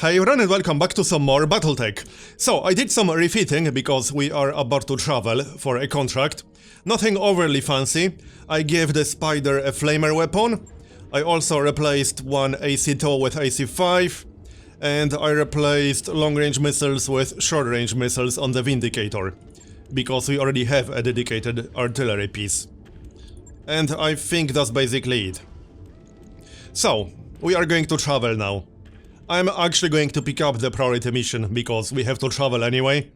Hi everyone and welcome back to some more Battletech. So, I did some refitting because we are about to travel for a contract. Nothing overly fancy. I gave the spider a flamer weapon. I also replaced one AC-2 with AC-5. And I replaced long-range missiles with short-range missiles on the Vindicator. Because we already have a dedicated artillery piece. And I think that's basically it. So, we are going to travel now. I'm actually going to pick up the priority mission, because we have to travel anyway.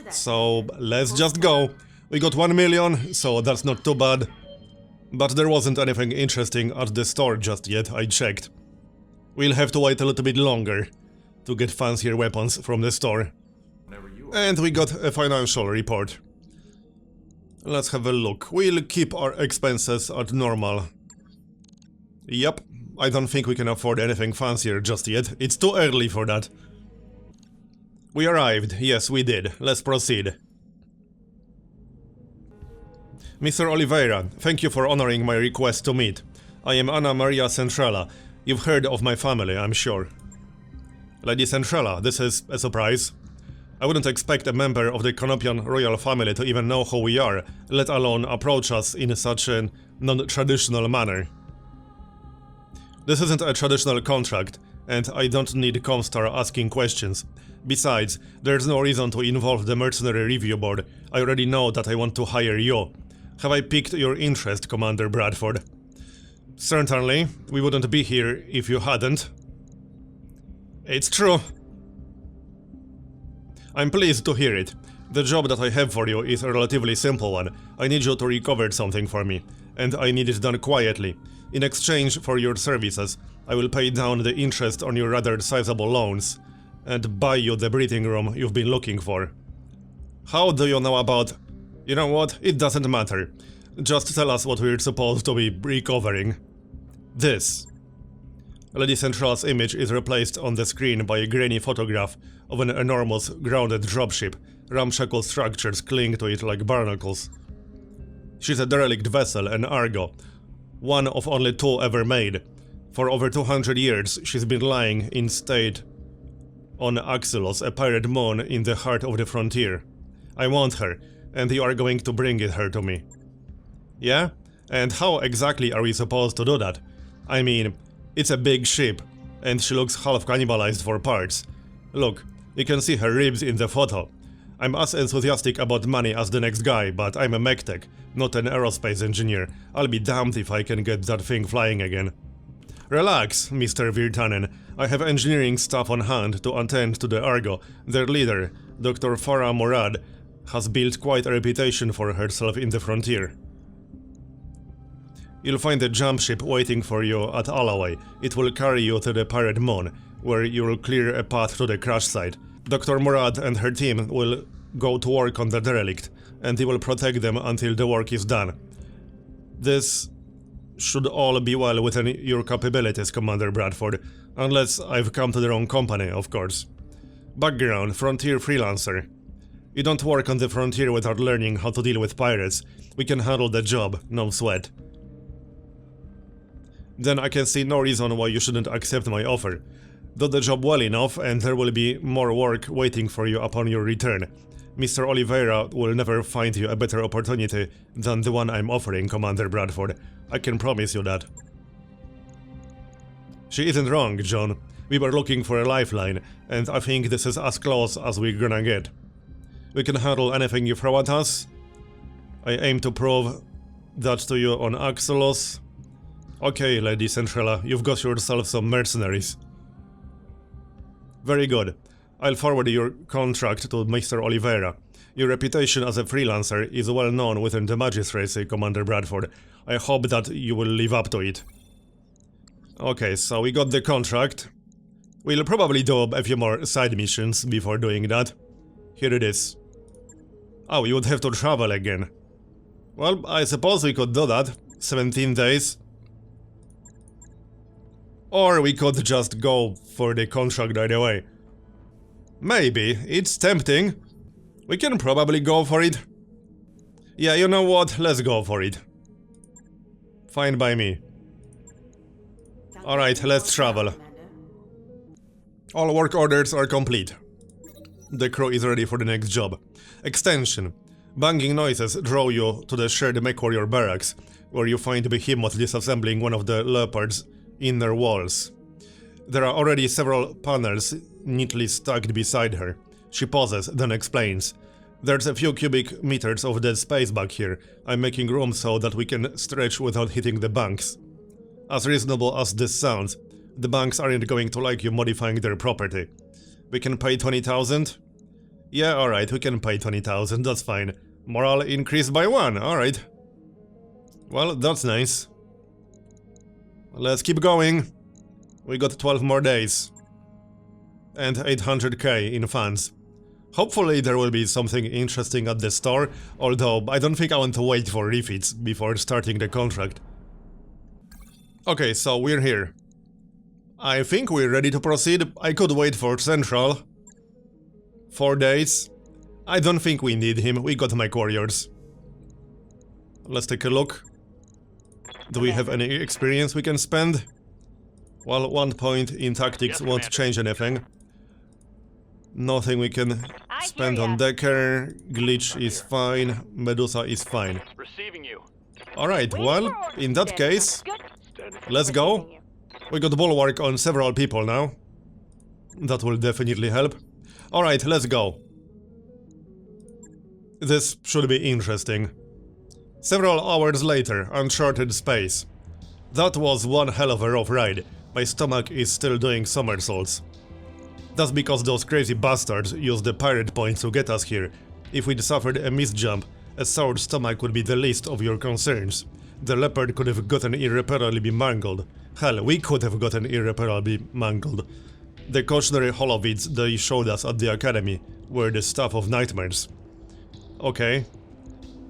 So, let's just go. We got 1 million, so that's not too bad. But there wasn't anything interesting at the store just yet, I checked. We'll have to wait a little bit longer to get fancier weapons from the store. And we got a financial report. Let's have a look. We'll keep our expenses at normal. Yep. I don't think we can afford anything fancier just yet. It's too early for that. We arrived. Yes, we did. Let's proceed. Mr. Oliveira, thank you for honoring my request to meet. I am Anna Maria Centrella. You've heard of my family, I'm sure. Lady Centrella, this is a surprise. I wouldn't expect a member of the Canopian royal family to even know who we are, let alone approach us in such a non-traditional manner. This isn't a traditional contract, and I don't need Comstar asking questions. Besides, there's no reason to involve the mercenary review board. I already know that I want to hire you. Have I piqued your interest, Commander Bradford? Certainly, we wouldn't be here if you hadn't. It's true. I'm pleased to hear it. The job that I have for you is a relatively simple one. I need you to recover something for me, and I need it done quietly. In exchange for your services, I will pay down the interest on your rather sizable loans, and buy you the breathing room you've been looking for. How do you know about... You know what? It doesn't matter. Just tell us what we're supposed to be recovering. This. Lady Central's image is replaced on the screen by a grainy photograph of an enormous grounded dropship. Ramshackle structures cling to it like barnacles. She's a derelict vessel, an Argo. One of only 2 ever made. For over 200 years, she's been lying in state on Axelos, a pirate moon in the heart of the frontier. I want her, and you are going to bring her to me. Yeah? And how exactly are we supposed to do that? I mean, it's a big ship, and she looks half cannibalized for parts. Look, you can see her ribs in the photo. I'm as enthusiastic about money as the next guy, but I'm a mech tech, not an aerospace engineer. I'll be damned if I can get that thing flying again. Relax, Mr. Virtanen. I have engineering staff on hand to attend to the Argo. Their leader, Dr. Farah Morad, has built quite a reputation for herself in the frontier. You'll find a jump ship waiting for you at Alloway. It will carry you to the pirate moon, where you'll clear a path to the crash site. Dr. Murad and her team will go to work on the derelict, and he will protect them until the work is done. This should all be well within your capabilities, Commander Bradford, unless I've come to the wrong company, of course. Background: Frontier Freelancer. You don't work on the frontier without learning how to deal with pirates. We can handle the job, no sweat. Then I can see no reason why you shouldn't accept my offer. Do the job well enough, and there will be more work waiting for you upon your return. Mr. Oliveira will never find you a better opportunity than the one I'm offering, Commander Bradford. I can promise you that. She isn't wrong, John. We were looking for a lifeline, and I think this is as close as we're gonna get. We can handle anything you throw at us. I aim to prove that to you on Axelos. Okay, Lady Centrella, you've got yourself some mercenaries. Very good. I'll forward your contract to Mr. Oliveira. Your reputation as a freelancer is well known within the magistracy, Commander Bradford. I hope that you will live up to it. Okay, so we got the contract. We'll probably do a few more side missions before doing that. Here it is. Oh, you would have to travel again. Well, I suppose we could do that. 17 days. Or we could just go for the contract right away. Maybe, it's tempting. We can probably go for it. Yeah, you know what, let's go for it. Fine by me. Alright, let's travel. All work orders are complete. The crew is ready for the next job. Extension. Banging noises draw you to the shared MechWarrior barracks, where you find Behemoth disassembling one of the Leopard's inner walls. There are already several panels neatly stacked beside her. She pauses, then explains. There's a few cubic meters of dead space back here. I'm making room so that we can stretch without hitting the banks. As reasonable as this sounds, the banks aren't going to like you modifying their property. We can pay 20,000? Yeah, alright, we can pay 20,000, that's fine. Morale increased by 1, alright. Well, that's nice. Let's keep going. We got 12 more days. And 800k in funds. Hopefully there will be something interesting at the store, although I don't think I want to wait for refits before starting the contract. Okay, so we're here. I think we're ready to proceed. I could wait for Central. 4 days. I don't think we need him, we got MechWarriors. Let's take a look. Do we have any experience we can spend? Well, 1 point in tactics won't change anything. Nothing we can spend on Decker. Glitch is fine. Medusa is fine. Alright, well, in that case, let's go. We got Bulwark on several people now. That will definitely help. Alright, let's go. This should be interesting. Several hours later, uncharted space. That was one hell of a rough ride. My stomach is still doing somersaults. That's because those crazy bastards used the pirate points to get us here. If we'd suffered a misjump, a sour stomach would be the least of your concerns. The Leopard could have gotten irreparably mangled. Hell, we could have gotten irreparably mangled. The cautionary holovids they showed us at the academy were the stuff of nightmares. Okay.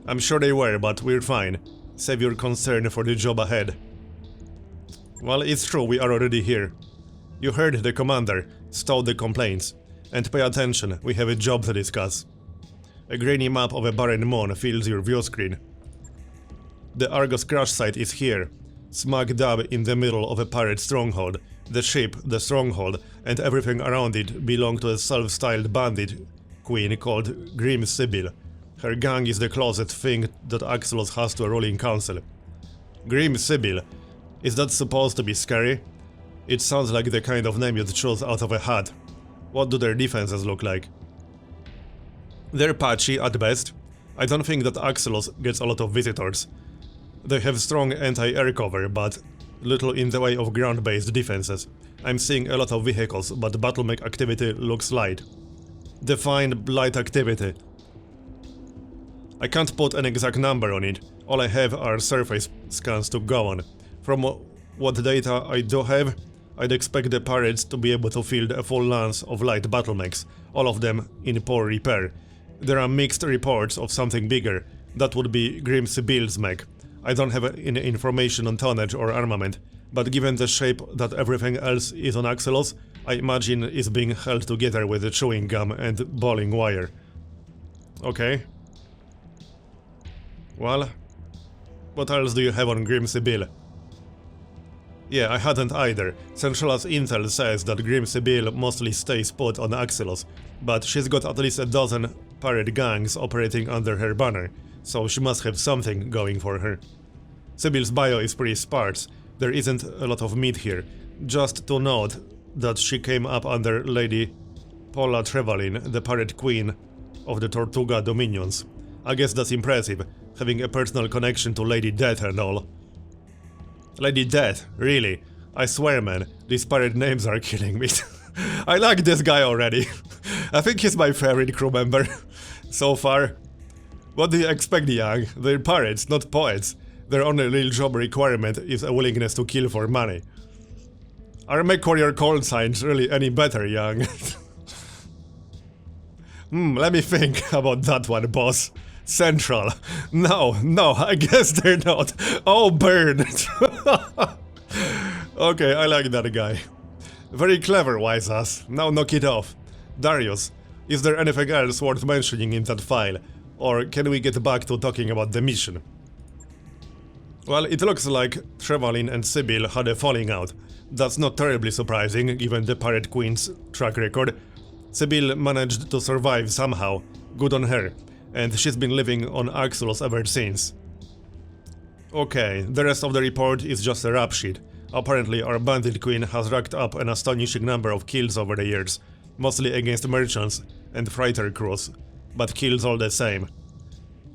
I'm sure they were, but we're fine. Save your concern for the job ahead. Well, it's true, we are already here. You heard the commander, stow the complaints. And pay attention, we have a job to discuss. A grainy map of a barren moon fills your view screen. The Argo's crash site is here, smack dab in the middle of a pirate stronghold. The ship, the stronghold, and everything around it belong to a self-styled bandit queen called Grim Sibyl. Her gang is the closest thing that Axelos has to a ruling council. Grim Sibyl, is that supposed to be scary? It sounds like the kind of name you'd choose out of a hat. What do their defenses look like? They're patchy at best. I don't think that Axelos gets a lot of visitors. They have strong anti-air cover, but little in the way of ground-based defenses. I'm seeing a lot of vehicles, but battlemech activity looks light. Define light activity. I can't put an exact number on it, all I have are surface scans to go on. From what data I do have, I'd expect the pirates to be able to field a full lance of light battlemechs, all of them in poor repair. There are mixed reports of something bigger, that would be Grim Sibyl's mech. I don't have any information on tonnage or armament, but given the shape that everything else is on Axelos, I imagine it's being held together with chewing gum and bowling wire. Okay. Well, what else do you have on Grim Sibyl? Yeah, I hadn't either. Central's intel says that Grim Sibyl mostly stays put on Axelos, but she's got at least a dozen pirate gangs operating under her banner, so she must have something going for her. Sibyl's bio is pretty sparse, there isn't a lot of meat here, just to note that she came up under Lady Paula Trevelyan, the pirate queen of the Tortuga Dominions. I guess that's impressive, having a personal connection to Lady Death and all. Lady Death, really? I swear man, these pirate names are killing me. I like this guy already. I think he's my favorite crew member so far. What do you expect, young? They're pirates, not poets. Their only real job requirement is a willingness to kill for money. Are MechWarrior call signs really any better, young? Let me think about that one, boss. Central. No, I guess they're not. Oh, burn! Okay, I like that guy. Very clever, wise ass. Now knock it off. Darius, is there anything else worth mentioning in that file? Or can we get back to talking about the mission? Well, it looks like Trevelyan and Sibyl had a falling out. That's not terribly surprising, given the Pirate Queen's track record. Sybil managed to survive somehow, good on her, and she's been living on Axelos ever since. Okay, the rest of the report is just a rap sheet. Apparently our bandit queen has racked up an astonishing number of kills over the years, mostly against merchants and freighter crews, but kills all the same.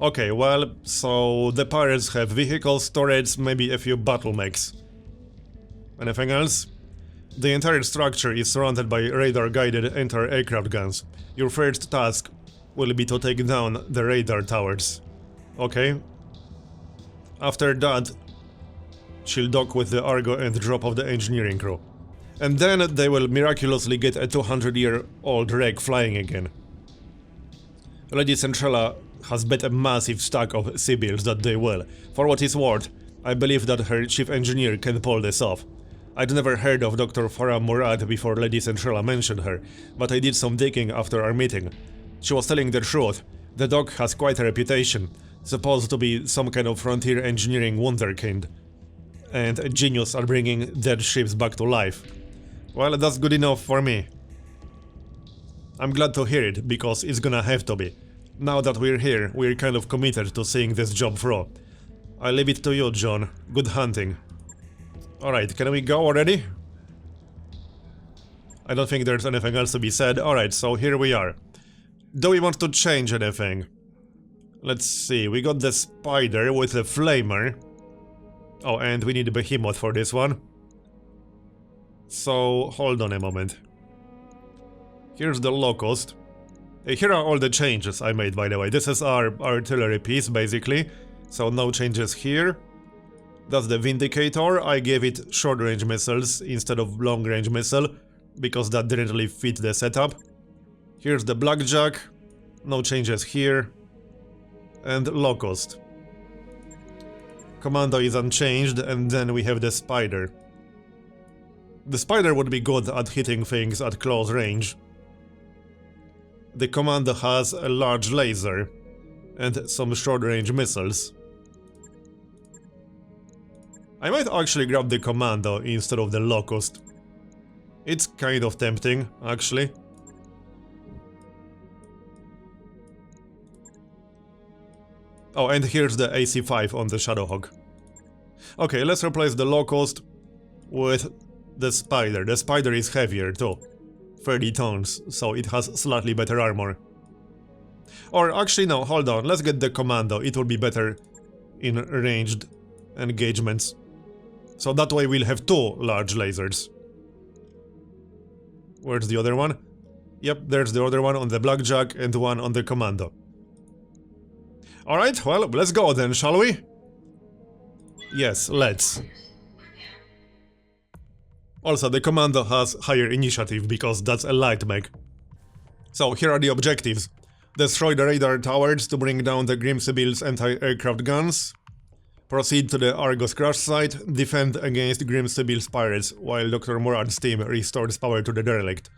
Okay, well, so the pirates have vehicles, turrets, maybe a few battle mechs. Anything else? The entire structure is surrounded by radar-guided anti-aircraft guns. Your first task will be to take down the radar towers. Okay. After that, she'll dock with the Argo and drop off the engineering crew. And then they will miraculously get a 200-year-old wreck flying again. Lady Centrella has bet a massive stack of Sybils that they will. For what it's worth, I believe that her chief engineer can pull this off. I'd never heard of Dr. Farah Murad before Lady Centrella mentioned her, but I did some digging after our meeting. She was telling the truth. The doc has quite a reputation, supposed to be some kind of frontier engineering wunderkind, and a genius at bringing dead ships back to life. Well, that's good enough for me. I'm glad to hear it, because it's gonna have to be. Now that we're here, we're kind of committed to seeing this job through. I leave it to you, John. Good hunting. Alright, can we go already? I don't think there's anything else to be said. Alright, so here we are. Do we want to change anything? Let's see, we got the spider with a flamer. Oh, and we need a behemoth for this one. So, hold on a moment. Here's the locust. Here are all the changes I made, by the way. This is our artillery piece, basically. So no changes here. That's the Vindicator. I gave it short-range missiles instead of long-range missile, because that didn't really fit the setup. Here's the Blackjack. No changes here. And Locust. Commando is unchanged, and then we have the Spider. The Spider would be good at hitting things at close range. The Commando has a large laser and some short-range missiles. I might actually grab the Commando instead of the Locust. It's kind of tempting, actually. Oh, and here's the AC-5 on the Shadowhawk. Okay, let's replace the Locust with the Spider. The Spider is heavier too. 30 tons, so it has slightly better armor. Or actually no, hold on, let's get the Commando. It will be better in ranged engagements. So that way we'll have two large lasers. Where's the other one? Yep, there's the other one on the Blackjack and one on the Commando. Alright, well, let's go then, shall we? Yes, let's. Also, the Commando has higher initiative because that's a light mech. So, here are the objectives. Destroy the radar towers to bring down the Grim Sybils anti-aircraft guns. Proceed to the Argos crash site, defend against Grim Sybils pirates, while Dr. Murad's team restores power to the derelict.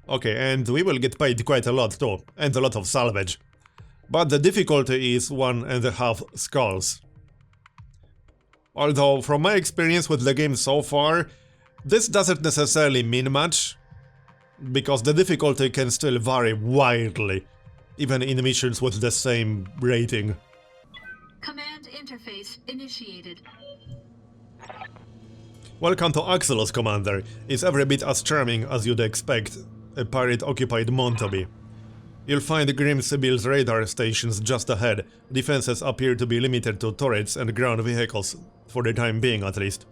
Okay, and we will get paid quite a lot too, and a lot of salvage. But the difficulty is 1.5 skulls. Although, from my experience with the game so far, this doesn't necessarily mean much, because the difficulty can still vary wildly, even in missions with the same rating. Command interface initiated. Welcome to Axelos, Commander. It's every bit as charming as you'd expect a pirate-occupied Mon to be. You'll find Grim Sybils radar stations just ahead. Defenses appear to be limited to turrets and ground vehicles, for the time being at least.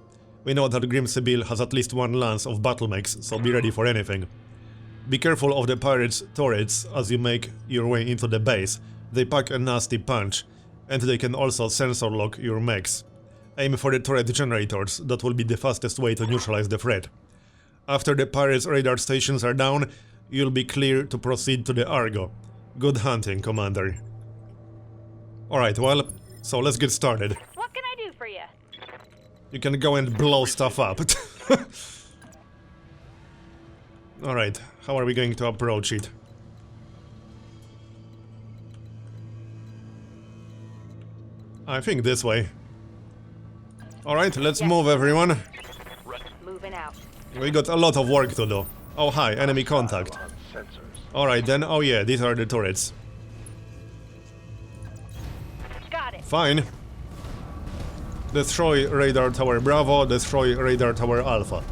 We know that Grim Sybil has at least one lance of battle mechs, so be ready for anything. Be careful of the pirates' turrets as you make your way into the base. They pack a nasty punch, and they can also sensor lock your mechs. Aim for the turret generators, that will be the fastest way to neutralize the threat. After the pirates' radar stations are down, you'll be clear to proceed to the Argo. Good hunting, Commander. Alright, well, so let's get started. What can I do for you? You can go and blow stuff up. Alright, how are we going to approach it? I think this way. Alright, let's move, everyone. Moving We got a lot of work to do. Oh hi, enemy contact. Alright then, oh yeah, these are the turrets. Got it. Fine. Destroy Radar Tower Bravo, destroy Radar Tower Alpha.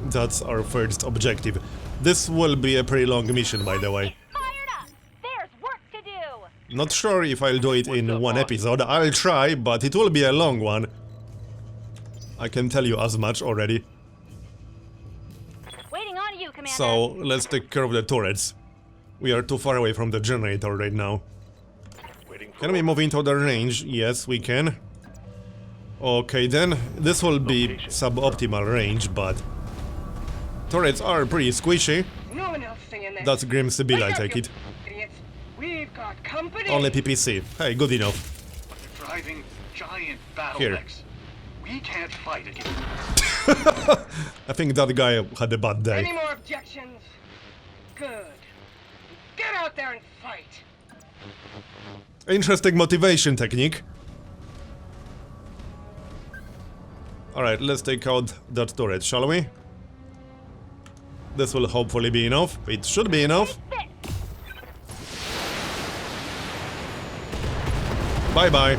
That's our first objective. This will be a pretty long mission, by the way. Fired up. There's work to do. Not sure if I'll do it in one episode. I'll try, but it will be a long one. I can tell you as much already. Waiting on you, Commander. So, let's take care of the turrets. We are too far away from the generator right now. Can we move into the range? Yes, we can. Okay then, this will be suboptimal range, but... turrets are pretty squishy. No one else singing this. That's Grim Sibyl, I Wake up, take you it. idiots. We've got company. Only PPC. Hey, good enough. Driving giant Here. Battletechs. We can't fight it. I think that guy had a bad Any day. more objections? Good. Get out there and fight. Interesting motivation technique. Alright, let's take out that turret, shall we? This will hopefully be enough. It should be enough. Bye-bye.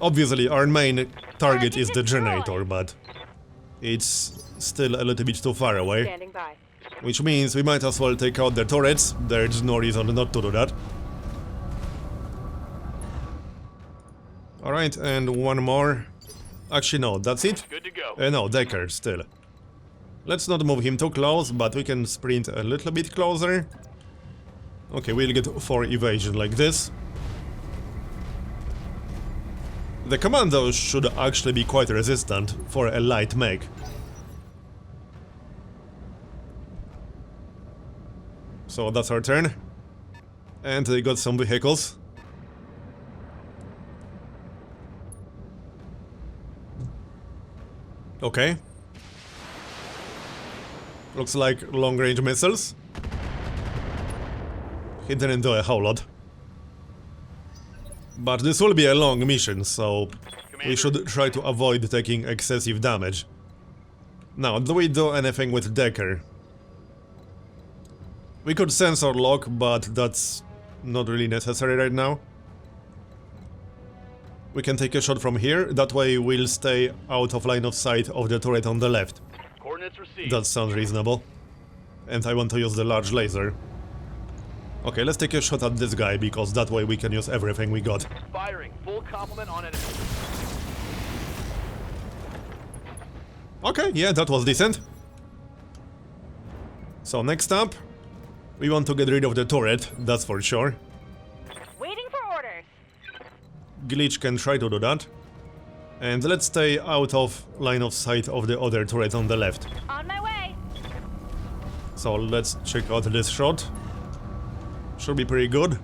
Obviously, our main target is the generator, but it's still a little bit too far away. Standing by. Which means we might as well take out the turrets. There's no reason not to do that. Alright, and one more. Actually, no, that's it. Good to go. No, Decker, still. Let's not move him too close, but we can sprint a little bit closer. Okay, we'll get 4 evasion like this. The commandos should actually be quite resistant for a light mech. So that's our turn. And they got some vehicles. Okay. Looks like long-range missiles. He didn't do a whole lot. But this will be a long mission, so we should try to avoid taking excessive damage. Now, do we do anything with Decker? We could sensor lock, but that's not really necessary right now. We can take a shot from here, that way we'll stay out of line of sight of the turret on the left. Coordinates received. That sounds reasonable. And I want to use the large laser. Okay, let's take a shot at this guy, because that way we can use everything we got. Firing. Full complement on enemy. Okay, yeah, that was decent. So next up, we want to get rid of the turret, that's for sure. Waiting for orders. Glitch can try to do that. And let's stay out of line of sight of the other turret on the left. On my way. So let's check out this shot. Should be pretty good.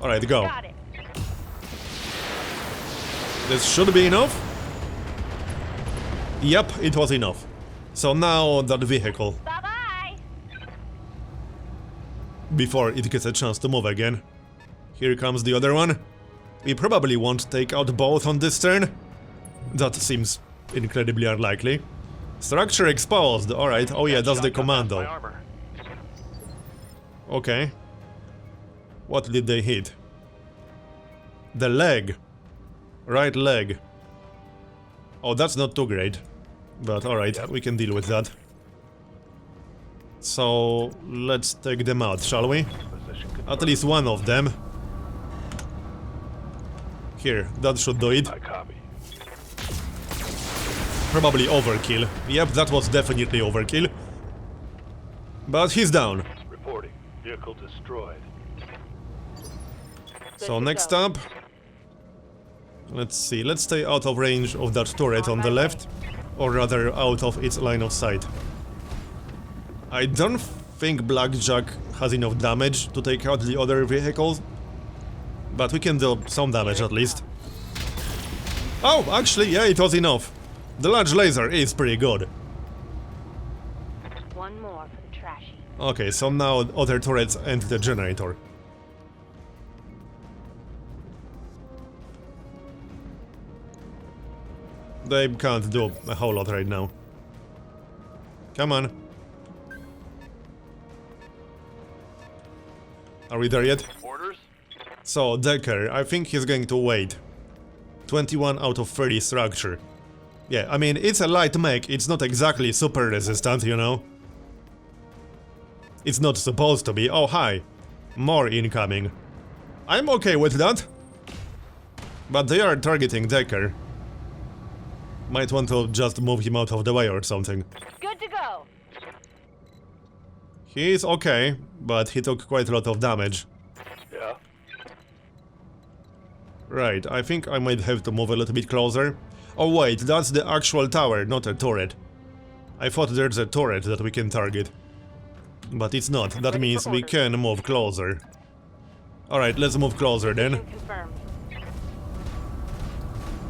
Alright, go. Got it. This should be enough. Yep, it was enough. So now that vehicle, Bye-bye. before it gets a chance to move again. Here comes the other one. We probably won't take out both on this turn. That seems incredibly unlikely. Structure exposed, alright, oh yeah, that's the commando. Okay. What did they hit? The leg. Right leg. Oh, that's not too great. But alright, we can deal with that. So, let's take them out, shall we? At least one of them. Here, that should do it. I copy. Probably overkill. Yep, that was definitely overkill. But he's down. Reporting. Vehicle destroyed. So next up... Let's see, let's stay out of range of that turret on the left. Or rather, out of its line of sight. I don't think Blackjack has enough damage to take out the other vehicles. But we can do some damage at least. Oh, actually, yeah, it was enough. The large laser is pretty good. One more for the trashy. Okay, so now other turrets and the generator. They can't do a whole lot right now. Come on. Are we there yet? Orders? So, Decker, I think he's going to wait. 21 out of 30 structure. Yeah, I mean, it's a light mech, it's not exactly super resistant, you know? It's not supposed to be. Oh, hi. More incoming. I'm okay with that. But they are targeting Decker. Might want to just move him out of the way or something. Good to go. He's okay, but he took quite a lot of damage. Yeah. Right, I think I might have to move a little bit closer. Oh wait, that's the actual tower, not a turret. I thought there's a turret that we can target. But it's not, that means we can move closer. Alright, let's move closer then. Confirmed.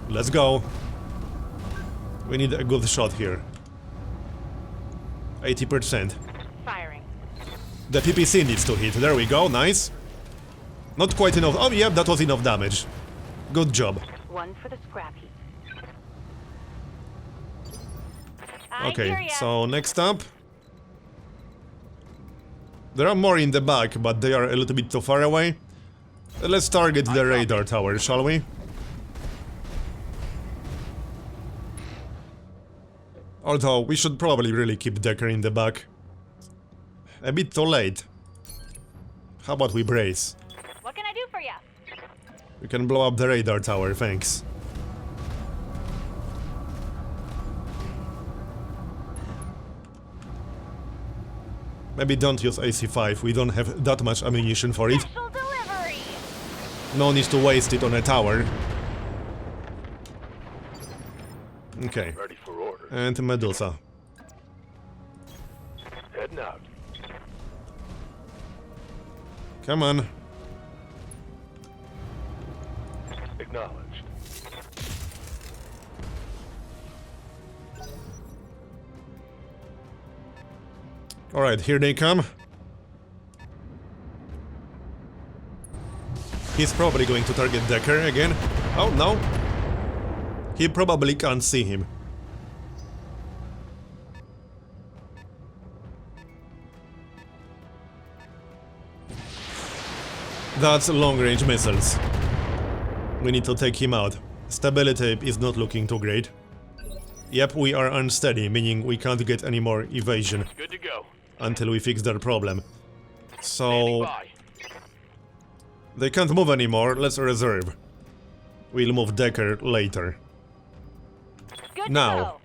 Let's go. We need a good shot here. 80%. Firing. The PPC needs to hit, there we go, nice. Not quite enough, oh yeah, that was enough damage. Good job. One for the scrap heap. Okay, so next up. There are more in the back, but they are a little bit too far away. Let's target the radar tower, shall we? Although, we should probably really keep Decker in the back. A bit too late. How about we brace? What can I do for you? We can blow up the radar tower, thanks. Maybe don't use AC5, we don't have that much ammunition for it. Special delivery. No need to waste it on a tower. Okay. Ready for orders. And Medusa. Heading out. Come on. Acknowledged. Alright, here they come. He's probably going to target Decker again. Oh, no. He probably can't see him. That's long-range missiles. We need to take him out. Stability is not looking too great. Yep, we are unsteady, meaning we can't get any more evasion. Good to go. Until we fix their problem. Standing So... by. They can't move anymore, let's reserve. We'll move Decker later. Good Now. to go.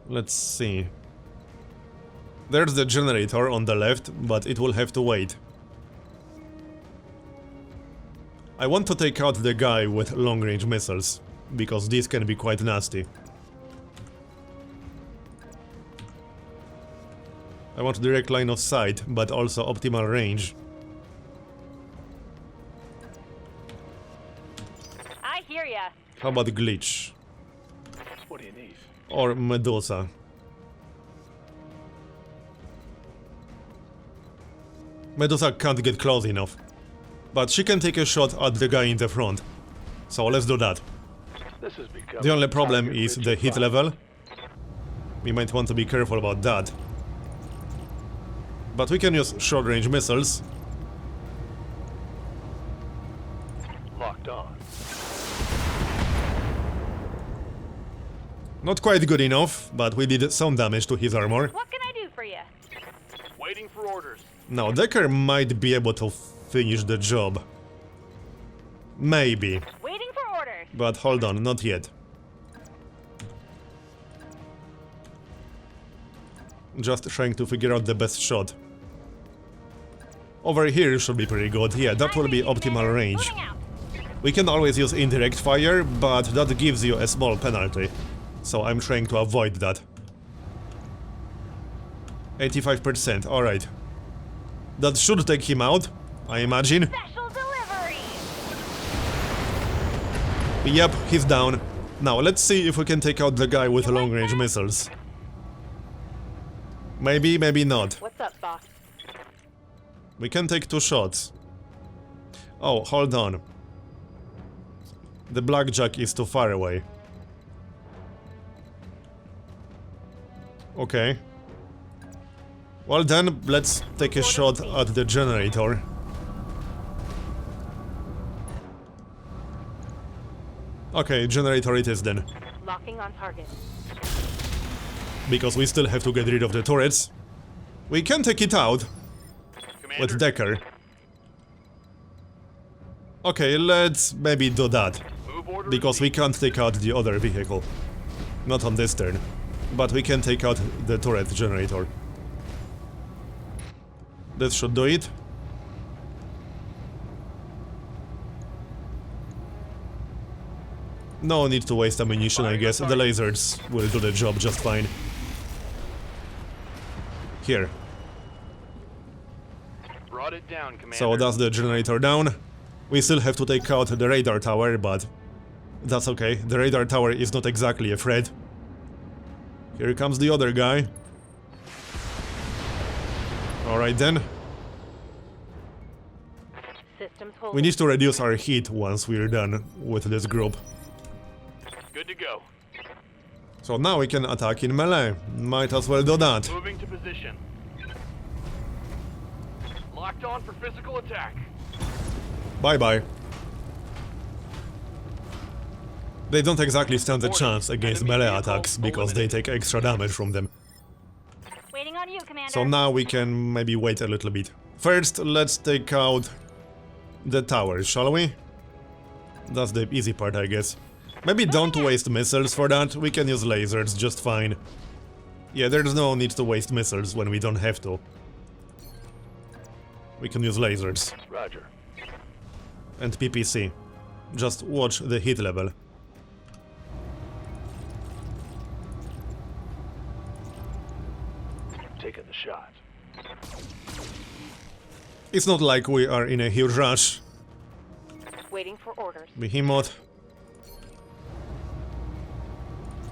Let's see. There's the generator on the left, but it will have to wait. I want to take out the guy with long-range missiles, because these can be quite nasty. I want direct line of sight, but also optimal range. I hear ya. How about Glitch? What do you need? Or Medusa? Medusa can't get close enough. But she can take a shot at the guy in the front. So let's do that. This has become The only problem target is rich the hit fire. level. We might want to be careful about that. But we can use short-range missiles. Locked on. Not quite good enough, but we did some damage to his armor. What can I do for you? Waiting for orders. Now, Decker might be able to finish the job. Maybe. Waiting for orders. But hold on, not yet. Just trying to figure out the best shot. Over here should be pretty good. Yeah, that will be optimal range. Moving out. We can always use indirect fire, but that gives you a small penalty. So I'm trying to avoid that. 85%, alright. That should take him out, I imagine. Special delivery. Yep, he's down. Now let's see if we can take out the guy with long-range missiles. Maybe, maybe not. What's up, boss? We can take 2 shots. Oh, hold on. The blackjack is too far away. Okay. Well then, let's take a shot at the generator. Okay, generator it is then. Locking on target. Because we still have to get rid of the turrets. We can take it out Commander, with Decker. Okay, let's maybe do that. move order Because we received. can't take out the other vehicle. Not on this turn. But we can take out the turret generator. This should do it. No need to waste ammunition, I guess. The lasers will do the job just fine. Here. Brought it down, Commander. So that's the generator down. We still have to take out the radar tower, but that's okay. The radar tower is not exactly a threat. Here comes the other guy. Alright then. Systems hold. We need to reduce our heat once we're done with this group. Good to go. So now we can attack in melee. Might as well do that. Moving to position. Locked on for physical attack. Bye bye. They don't exactly stand a chance against melee attacks because they take extra damage from them. Waiting on you, Commander. So now we can maybe wait a little bit. First, let's take out the towers, shall we? That's the easy part, I guess. Maybe don't waste missiles for that, we can use lasers just fine. Yeah, there's no need to waste missiles when we don't have to. We can use lasers. Roger. And PPC. Just watch the hit level. Taking the shot. It's not like we are in a huge rush. Waiting for orders. Behemoth.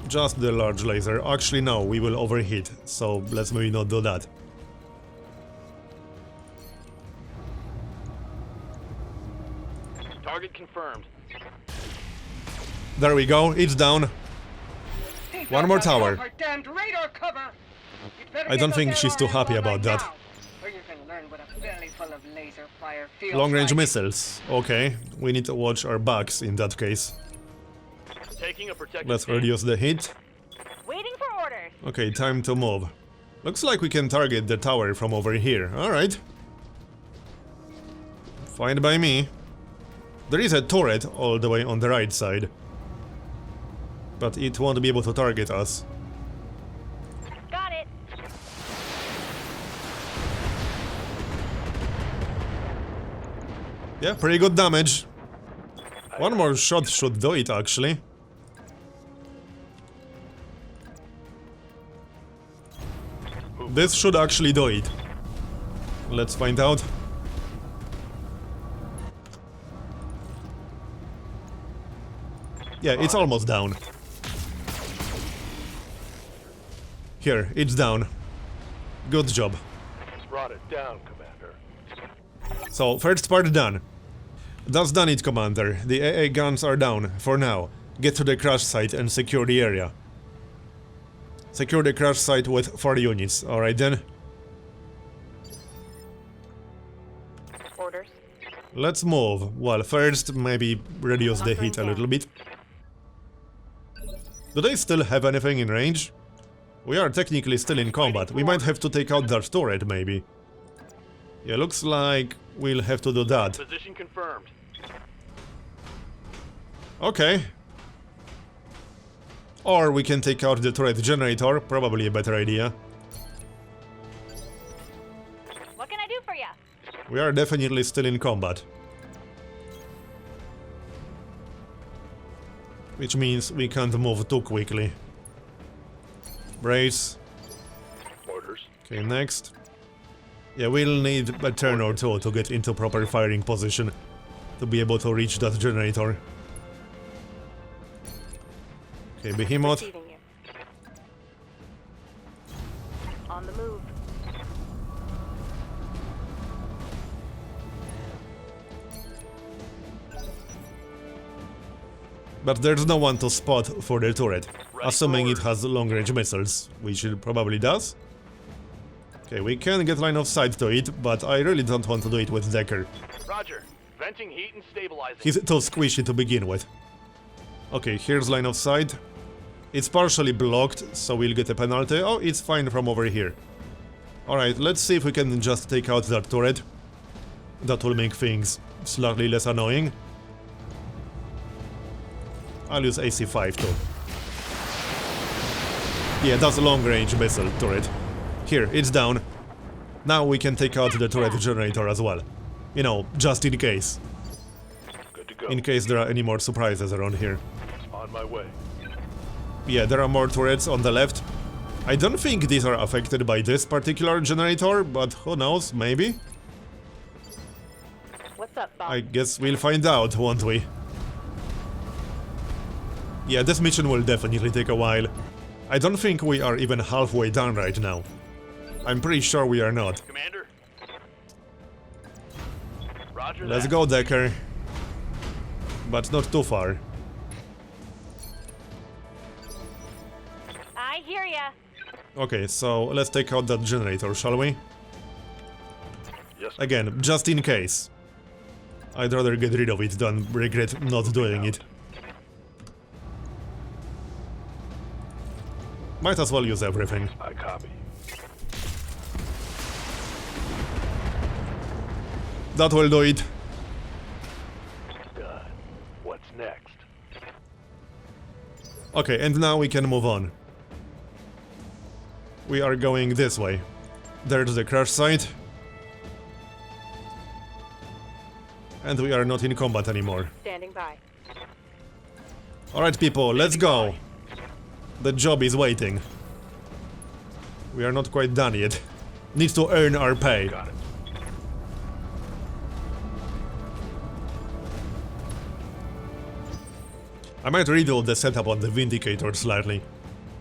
Just the large laser. Actually, no, we will overheat, so let's maybe not do that. Target confirmed. There we go, it's down. Take One out more that tower. proper damned radar cover. You'd better I don't get think those she's too LRMs happy online about that. now, or you can learn what a belly full of laser fire feels Long-range like. missiles. Okay, we need to watch our backs in that case. Taking a protective Let's stance. reduce the hit. Waiting for orders. Okay, time to move. Looks like we can target the tower from over here. Alright. Fine by me. There is a turret all the way on the right side. But it won't be able to target us. Got it. Yeah, pretty good damage. One more shot should do it, actually. This should actually do it. Let's find out. Yeah, it's almost down. Here, it's down. Good job. Brought it down, Commander. So, first part done. That's done it, Commander. The AA guns are down, for now. Get to the crash site and secure the area. Secure the crash site with 4 units, alright then? Orders. Let's move. Well, first, maybe reduce the heat a little bit. Do they still have anything in range? We are technically still in combat. We might have to take out that turret, maybe. Yeah, looks like we'll have to do that. Position confirmed. Okay. Or we can take out the turret generator, probably a better idea. What can I do for ya? We are definitely still in combat. Which means we can't move too quickly. Brace. Orders. Okay, next. Yeah, we'll need a turn or two to get into proper firing position to be able to reach that generator. Okay, Behemoth. Receiving you. On the move. But there's no one to spot for the turret. Assuming it has long-range missiles, which it probably does. Okay, we can get line of sight to it, but I really don't want to do it with Decker. Roger. Venting heat and stabilizing. He's too squishy to begin with. Okay, here's line of sight. It's partially blocked, so we'll get a penalty. Oh, it's fine from over here. Alright, let's see if we can just take out that turret. That will make things slightly less annoying. I'll use AC-5 too. Yeah, that's a long-range missile turret. Here, it's down. Now we can take out the turret generator as well. You know, just in case. Good to go. In case there are any more surprises around here. On my way. Yeah, there are more turrets on the left. I don't think these are affected by this particular generator, but who knows, maybe? What's up, boss? I guess we'll find out, won't we? Yeah, this mission will definitely take a while. I don't think we are even halfway done right now. I'm pretty sure we are not. Commander. Roger Let's that. go, Decker. But not too far. I hear ya. Okay, so let's take out that generator, shall we? Yes. Again, just in case. I'd rather get rid of it than regret not doing it. Might as well use everything. I copy. That will do it. Done. What's next? Okay, and now we can move on. We are going this way. There's the crash site. And we are not in combat anymore. Standing by. Alright people, let's go! The job is waiting. We are not quite done yet. Need to earn our pay. Got it. I might redo the setup on the Vindicator slightly.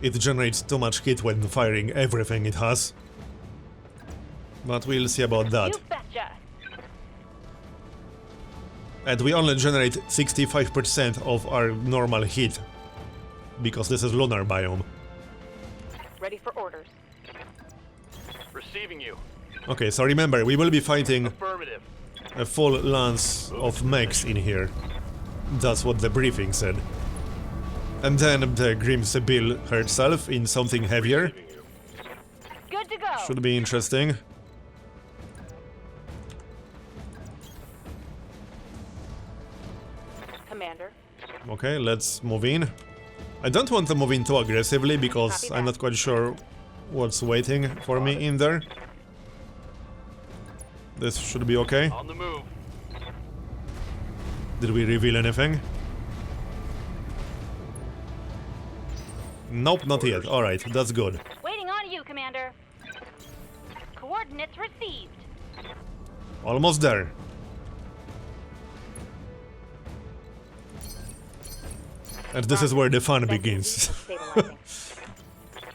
It generates too much heat when firing everything it has. But we'll see about that. You betcha. And we only generate 65% of our normal heat. Because this is lunar biome. Ready for orders. Receiving you. Okay, so remember, we will be fighting Affirmative. a full lance of mechs in here. That's what the briefing said. And then the Grim Sibyl herself in something heavier. Receiving you. Good to go. Should be interesting. Commander. Okay, let's move in. I don't want to move in too aggressively because Copy I'm that. not quite sure what's waiting for me in there. This should be okay. On the move. Did we reveal anything? Nope, not yet. Alright, that's good. Waiting on you, Commander. Coordinates received. Almost there. And this is where the fun Venting begins. heat and stabilizing.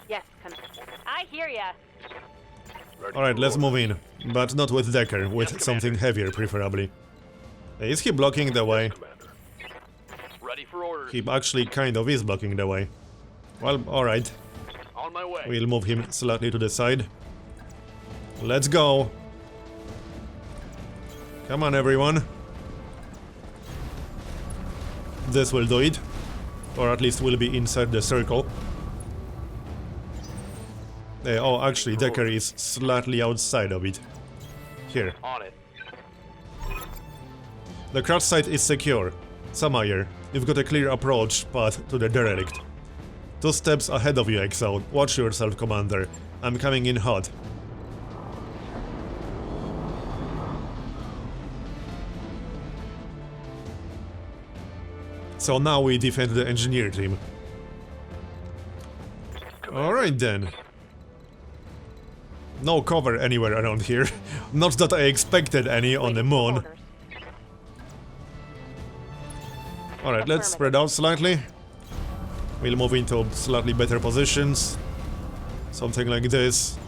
Yes, Commander. I hear ya. Ready Alright, for let's orders. move in. But not with Decker, with Yes, something heavier preferably. Is he blocking the way? Commander. Ready for orders. He actually kind of is blocking the way. Well, alright. On my way. We'll move him slightly to the side. Let's go! Come on, everyone. This will do it. Or at least we'll be inside the circle. Oh, actually, Decker is slightly outside of it. Here. On it. The crash site is secure. Samayer, you've got a clear approach path to the derelict. 2 steps ahead of you, Exo. Watch yourself, Commander. I'm coming in hot. So now we defend the engineer team. Alright then. No cover anywhere around here. Not that I expected any on the Waiting for moon. orders. Alright, let's spread out slightly. We'll move into slightly better positions. Something like this.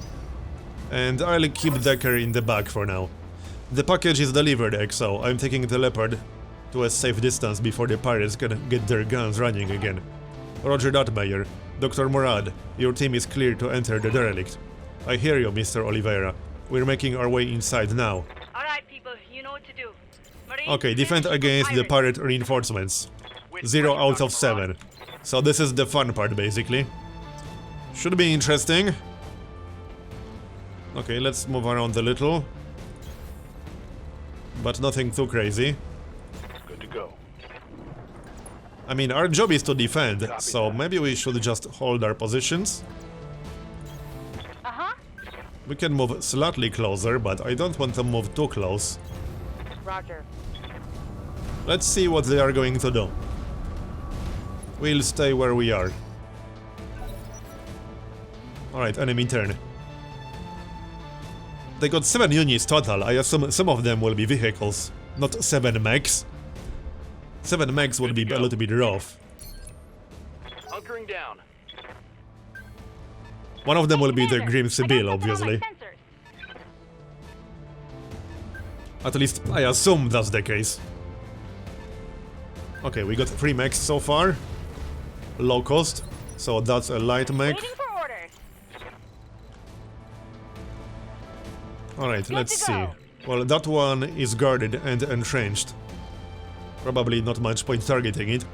And I'll keep Decker in the back for now. The package is delivered, Exo. I'm taking the Leopard to a safe distance before the pirates can get their guns running again. Roger that, Mayor. Dr. Murad, your team is clear to enter the derelict. I hear you, Mr. Oliveira. We're making our way inside now. Alright, people, you know what to do. Marines, Okay, defend against the pirate reinforcements. 0 out of 7. So this is the fun part, basically. Should be interesting. Okay, let's move around a little. But nothing too crazy. Good to go. I mean, our job is to defend, so maybe we should just hold our positions. Uh-huh. We can move slightly closer, but I don't want to move too close. Roger. Let's see what they are going to do. We'll stay where we are. Alright, enemy turn. They got 7 units total. I assume some of them will be vehicles, not 7 mechs. 7 mechs will be a little bit rough. Hunkering down. One of them will be the Commander, Grim I got Sibyl, something on my obviously. sensors. At least I assume that's the case. Okay, we got 3 mechs so far. Low cost, so that's a light mech. Waiting for orders. Alright, Good let's to see. go. Well, that one is guarded and entrenched. Probably not much point targeting it.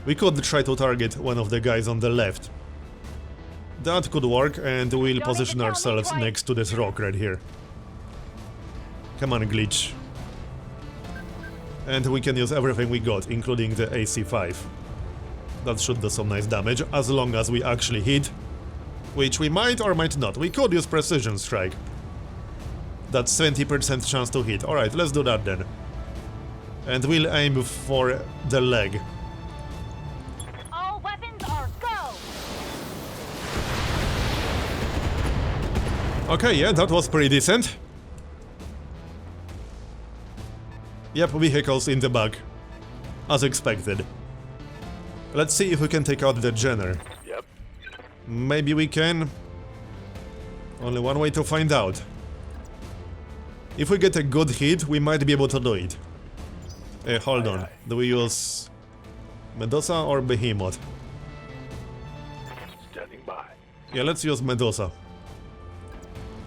We could try to target one of the guys on the left. That could work, and we'll need position to tell me ourselves twice. next to this rock right here. Come on, glitch. And we can use everything we got, including the AC-5. That should do some nice damage, as long as we actually hit. Which we might or might not. We could use precision strike. That's 20% chance to hit. Alright, let's do that then. And we'll aim for the leg. All weapons are go. Okay, yeah, that was pretty decent. Yep, vehicles in the back. As expected. Let's see if we can take out the Jenner. Yep. Maybe we can. Only one way to find out. If we get a good hit, we might be able to do it. Hold on. Do we use Medusa or Behemoth? Standing by. Yeah, let's use Medusa.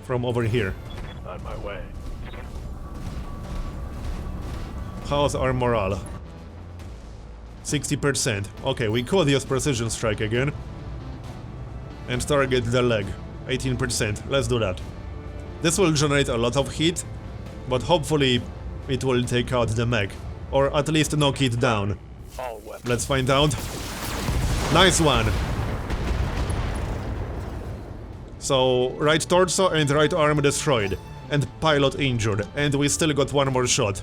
From over here. On my way. How's our morale? 60%. Okay, we could use precision strike again. And target the leg. 18%. Let's do that. This will generate a lot of heat, but hopefully it will take out the mech. Or at least knock it down. All weapons. Let's find out. Nice one! So, right torso and right arm destroyed. And pilot injured. And we still got one more shot.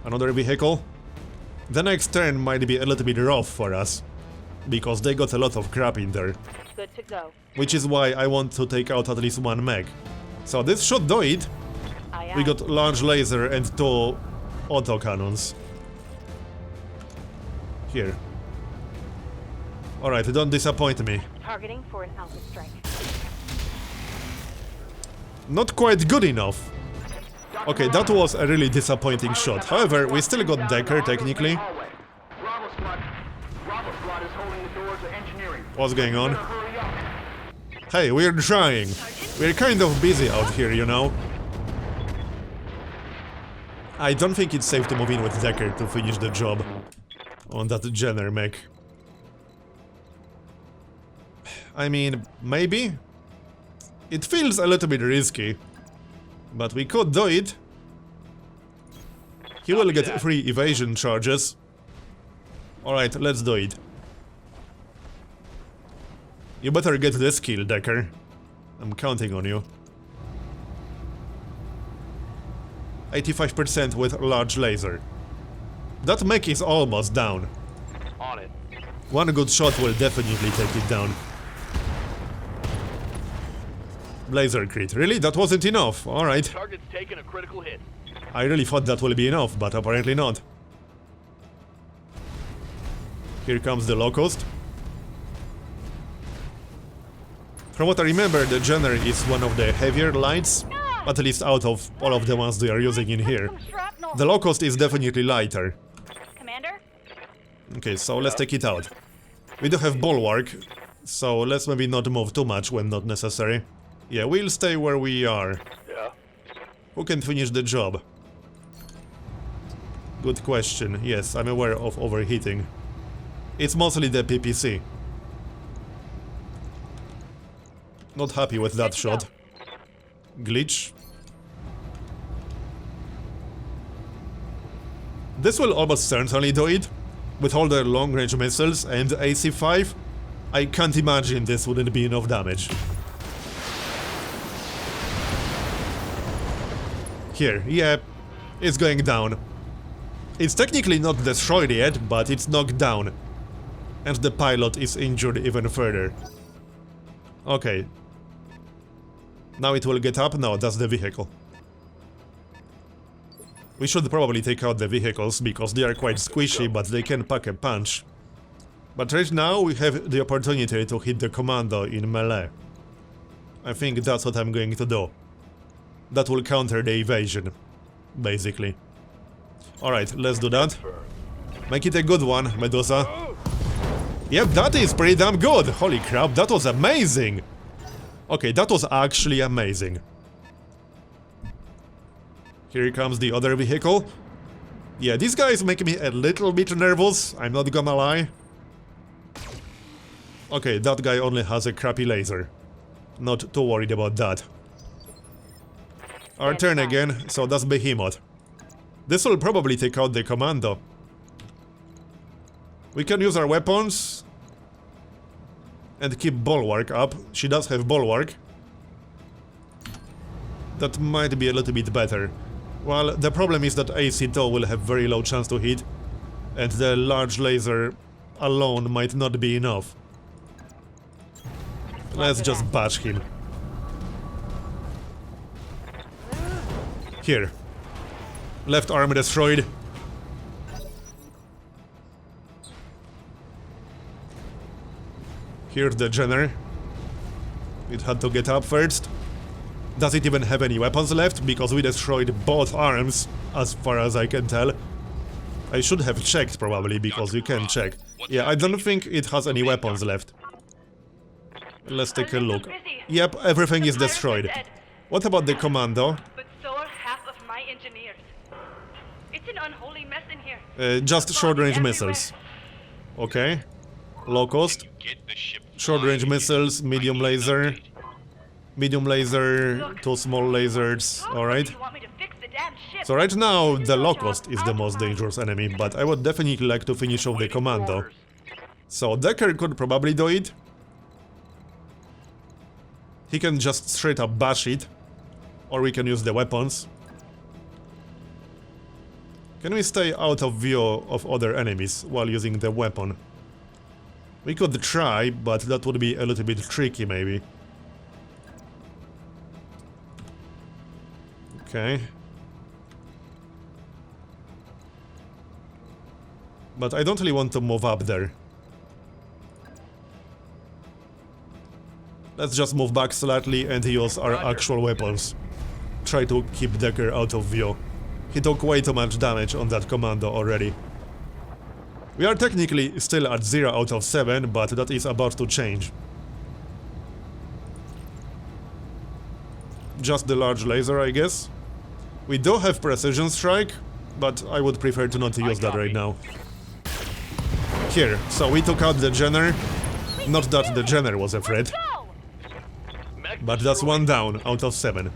Another vehicle. The next turn might be a little bit rough for us. Because they got a lot of crap in there. Good to go. Which is why I want to take out at least one mech. So this should do it. Aye, We aye. got large laser and 2 autocannons. Here. Alright, don't disappoint me. Targeting for an alpha strike. Not quite good enough. Okay, that was a really disappointing shot. However, we still got Decker, technically. Bravo squad is holding the door to engineering. What's going on? Hurry up. Hey, we're trying. We're kind of busy out here, you know. I don't think it's safe to move in with Decker to finish the job on that Jenner mech. I mean, maybe? It feels a little bit risky, but we could do it. He will get free evasion charges. Alright, let's do it. You better get this kill, Decker. I'm counting on you. 85% with large laser. That mech is almost down. On it. One good shot will definitely take it down. Laser crit. Really? That wasn't enough. Alright. Target's taken a critical hit. I really thought that would be enough, but apparently not. Here comes the Locust. From what I remember, the Jenner is one of the heavier lights. At least out of all of the ones they are using in here. Some shrapnel. The Locust is definitely lighter. Commander? Okay, so let's take it out. We do have bulwark, so let's maybe not move too much when not necessary. Yeah, we'll stay where we are. Yeah. Who can finish the job? Good question. Yes, I'm aware of overheating. It's mostly the PPC. Not happy with that shot. Glitch. This will almost certainly do it. With all the long-range missiles and AC-5, I can't imagine this wouldn't be enough damage. Here, yeah, it's going down. It's technically not destroyed yet, but it's knocked down. And the pilot is injured even further. Okay. Now it will get up? No, that's the vehicle. We should probably take out the vehicles, because they are quite squishy, but they can pack a punch. But right now we have the opportunity to hit the commando in melee. I think that's what I'm going to do. That will counter the evasion, basically. Alright, let's do that. Make it a good one, Medusa. Yep, that is pretty damn good! Holy crap, that was amazing! Okay, that was actually amazing. Here comes the other vehicle. Yeah, these guys make me a little bit nervous, I'm not gonna lie. Okay, that guy only has a crappy laser. Not too worried about that. Our turn again, so that's Behemoth. This will probably take out the commando. We can use our weapons and keep bulwark up. She does have bulwark. That might be a little bit better. Well, the problem is that AC-2 will have very low chance to hit, and the large laser alone might not be enough. Let's just bash him. Here. Left arm destroyed. Here's the Jenner. It had to get up first. Does it even have any weapons left? Because we destroyed both arms, as far as I can tell. I should have checked, probably, because you can check. Yeah, I don't think it has any weapons left. Let's take a look. Yep, everything is destroyed. What about the commando? But so are half of my engineers. It's an unholy mess in here. Just short-range missiles. Okay. Low cost. Short-range missiles, medium laser. Medium laser, two small lasers, alright. So right now, the Locust is the most dangerous enemy, but I would definitely like to finish off the commando. So Decker could probably do it. He can just straight up bash it. Or we can use the weapons. Can we stay out of view of other enemies while using the weapon? We could try, but that would be a little bit tricky maybe. Okay. But I don't really want to move up there. Let's just move back slightly and use our actual weapons. Try to keep Decker out of view. He took way too much damage on that commando already. We are technically still at 0 out of 7, but that is about to change. Just the large laser, I guess. We do have precision strike, but I would prefer to not use that right now. Here, so we took out the Jenner. Not that the Jenner was a threat. But that's 1 down out of 7.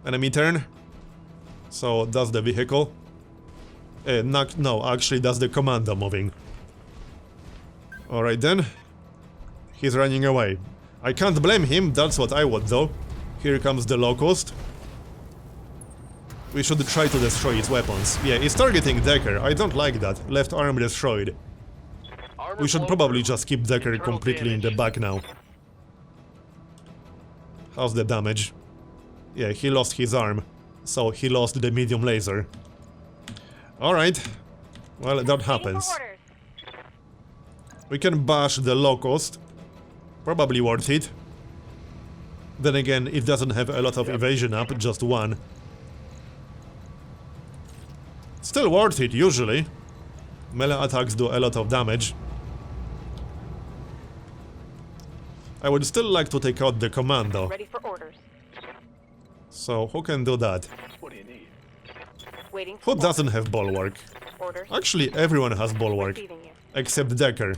Enemy turn. So that's the vehicle. No, actually that's the commando moving. Alright then. He's running away. I can't blame him, that's what I would do. Here comes the Locust. We should try to destroy its weapons. Yeah, it's targeting Decker, I don't like that. Left arm destroyed. We should probably just keep Decker completely in the back now. How's the damage? Yeah, he lost his arm. So he lost the medium laser. Alright. Well, that happens. We can bash the Locust. Probably worth it. Then again, it doesn't have a lot of evasion up, just 1. Still worth it, usually. Melee attacks do a lot of damage. I would still like to take out the commando. Ready for orders. So, who can do that? What do you need? Waiting for Who orders. doesn't have bulwark? Orders. Actually, everyone has bulwark, Receiving you. except Decker.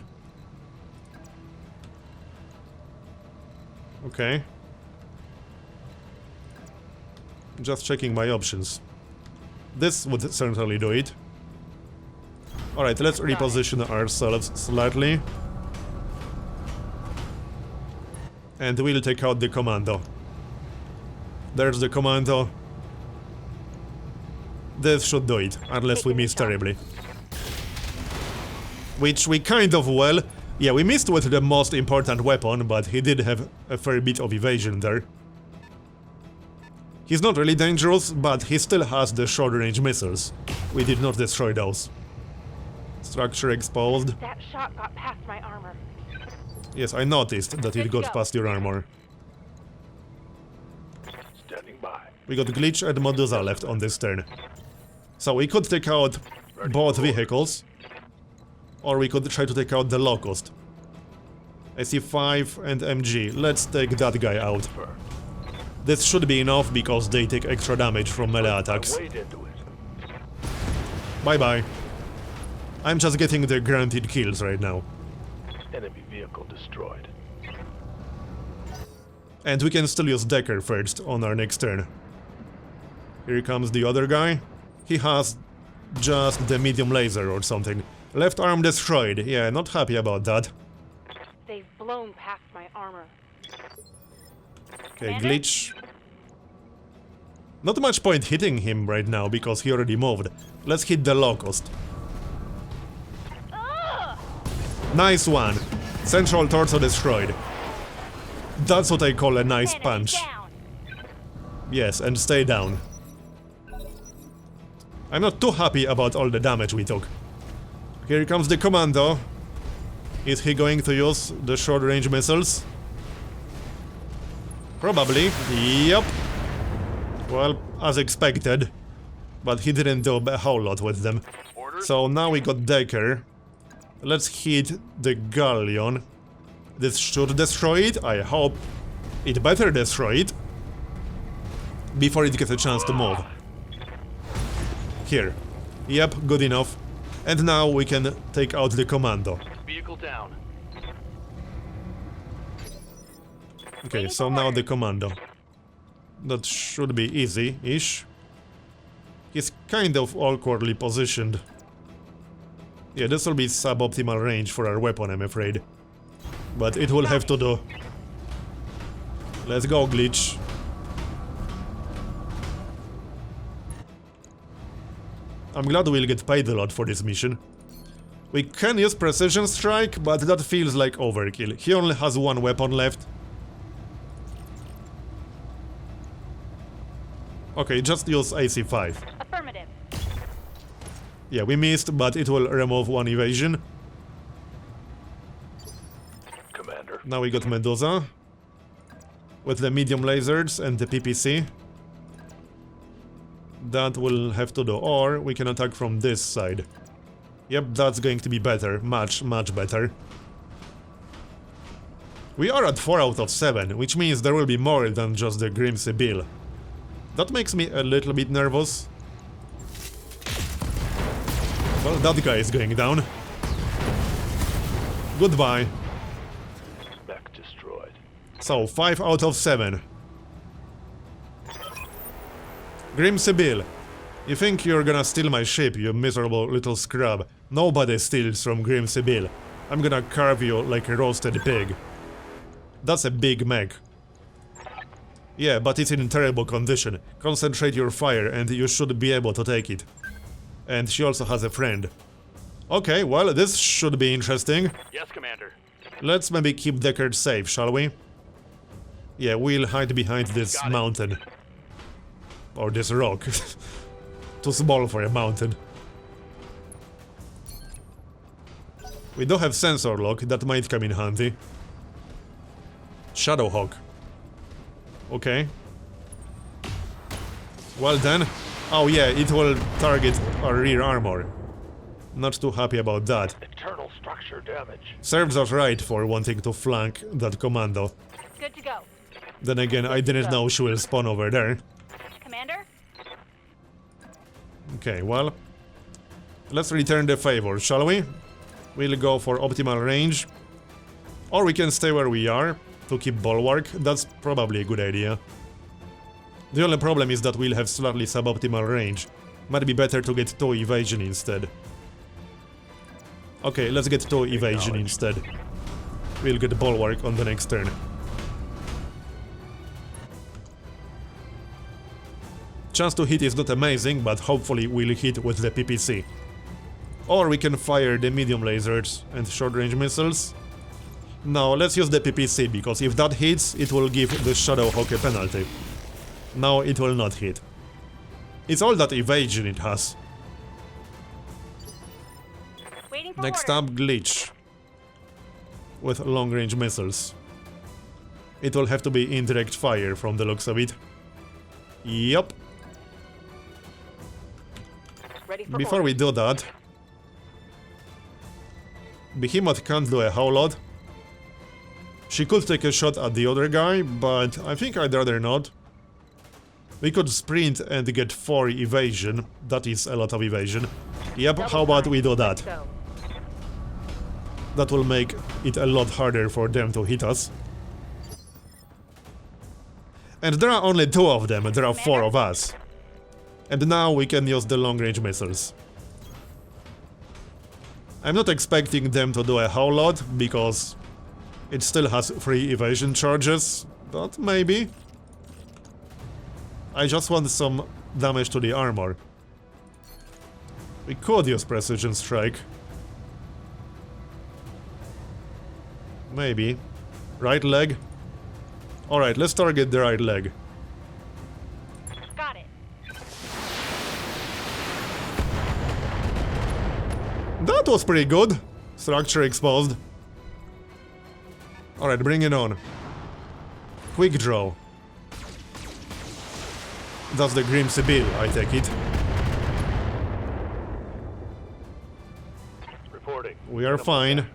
Okay. Just checking my options. This would certainly do it. Alright, let's reposition ourselves slightly. And we'll take out the commando. There's the commando. This should do it, unless we miss terribly. Which we kind of well. Yeah, we missed with the most important weapon, but he did have a fair bit of evasion there. He's not really dangerous, but he still has the short-range missiles. We did not destroy those. Structure exposed. That shot got past my armor. Yes, I noticed that it got past your armor. Standing by. We got Glitch and Medusa left on this turn. So we could take out both vehicles, or we could try to take out the Locust. I see 5 and MG. Let's take that guy out. This should be enough because they take extra damage from melee attacks. Wade into it. Bye-bye. I'm just getting the granted kills right now. Enemy vehicle destroyed. And we can still use Decker first on our next turn. Here comes the other guy. He has just the medium laser or something. Left arm destroyed. Yeah, not happy about that. They've blown past my armor. Okay, Glitch. Not much point hitting him right now because he already moved. Let's hit the Locust. Nice one. Central torso destroyed. That's what I call a nice punch. Yes, and stay down. I'm not too happy about all the damage we took. Here comes the commando. Is he going to use the short-range missiles? Probably. Yep. Well, as expected. But he didn't do a whole lot with them. So now we got Decker. Let's hit the Galleon. This should destroy it, I hope. It better destroy it. Before it gets a chance to move. Here. Yep, good enough. And now we can take out the commando. Vehicle down. Okay, so now the commando. That should be easy-ish. He's kind of awkwardly positioned. Yeah, this will be suboptimal range for our weapon, I'm afraid. But it will have to do. Let's go, Glitch. I'm glad we'll get paid a lot for this mission. We can use Precision Strike, but that feels like overkill. He only has one weapon left. Okay, just use AC5. Affirmative. Yeah, we missed, but it will remove one evasion. Commander. Now we got Medusa. With the medium lasers and the PPC. That will have to do, or we can attack from this side. Yep, that's going to be better, much better. We are at 4 out of 7, which means there will be more than just the Grim Sibyl. That makes me a little bit nervous. Well, that guy is going down. Goodbye. Mech destroyed. So, 5 out of 7. Grim Sibyl, you think you're gonna steal my ship, you miserable little scrub. Nobody steals from Grim Sibyl. I'm gonna carve you like a roasted pig. That's a big mech. Yeah, but it's in terrible condition. Concentrate your fire and you should be able to take it. And she also has a friend. Okay, well, this should be interesting. Yes, Commander. Let's maybe keep Deckard safe, shall we? Yeah, we'll hide behind this mountain. Or this rock. Too small for a mountain. We do have sensor lock, that might come in handy. Shadowhawk. Okay. Well then. Oh yeah, it will target our rear armor. Not too happy about that. Internal structure damage. Serves us right for wanting to flank that commando. Good to go. Then again, I didn't know she will spawn over there. Commander? Okay, well... let's return the favor, shall we? We'll go for optimal range. Or we can stay where we are to keep bulwark. That's probably a good idea. The only problem is that we'll have slightly suboptimal range. Might be better to get 2 evasion instead. Okay, let's get 2 evasion instead. We'll get bulwark on the next turn. Chance to hit is not amazing, but hopefully we'll hit with the PPC. Or we can fire the medium lasers and short-range missiles. No, let's use the PPC, because if that hits, it will give the Shadowhawk a penalty. Now it will not hit. It's all that evasion it has. Waiting for Next orders. up, glitch. With long-range missiles. It will have to be indirect fire from the looks of it. Yup. Ready for Before we do that... Behemoth can't do a whole lot. She could take a shot at the other guy, but I think I'd rather not. We could sprint and get 4 evasion. That is a lot of evasion. Yep, how about we do that? Go. That will make it a lot harder for them to hit us. And there are only 2 of them, and there are 4 of us. And now we can use the long-range missiles. I'm not expecting them to do a whole lot, because it still has 3 evasion charges, but maybe. I just want some damage to the armor. We could use precision strike. Maybe. Right leg? Alright, let's target the right leg. Got it. That was pretty good. Structure exposed. Alright, bring it on. Quick draw. That's the Grim Sibyl, I take it. Reporting. We are Minimal fine. damage.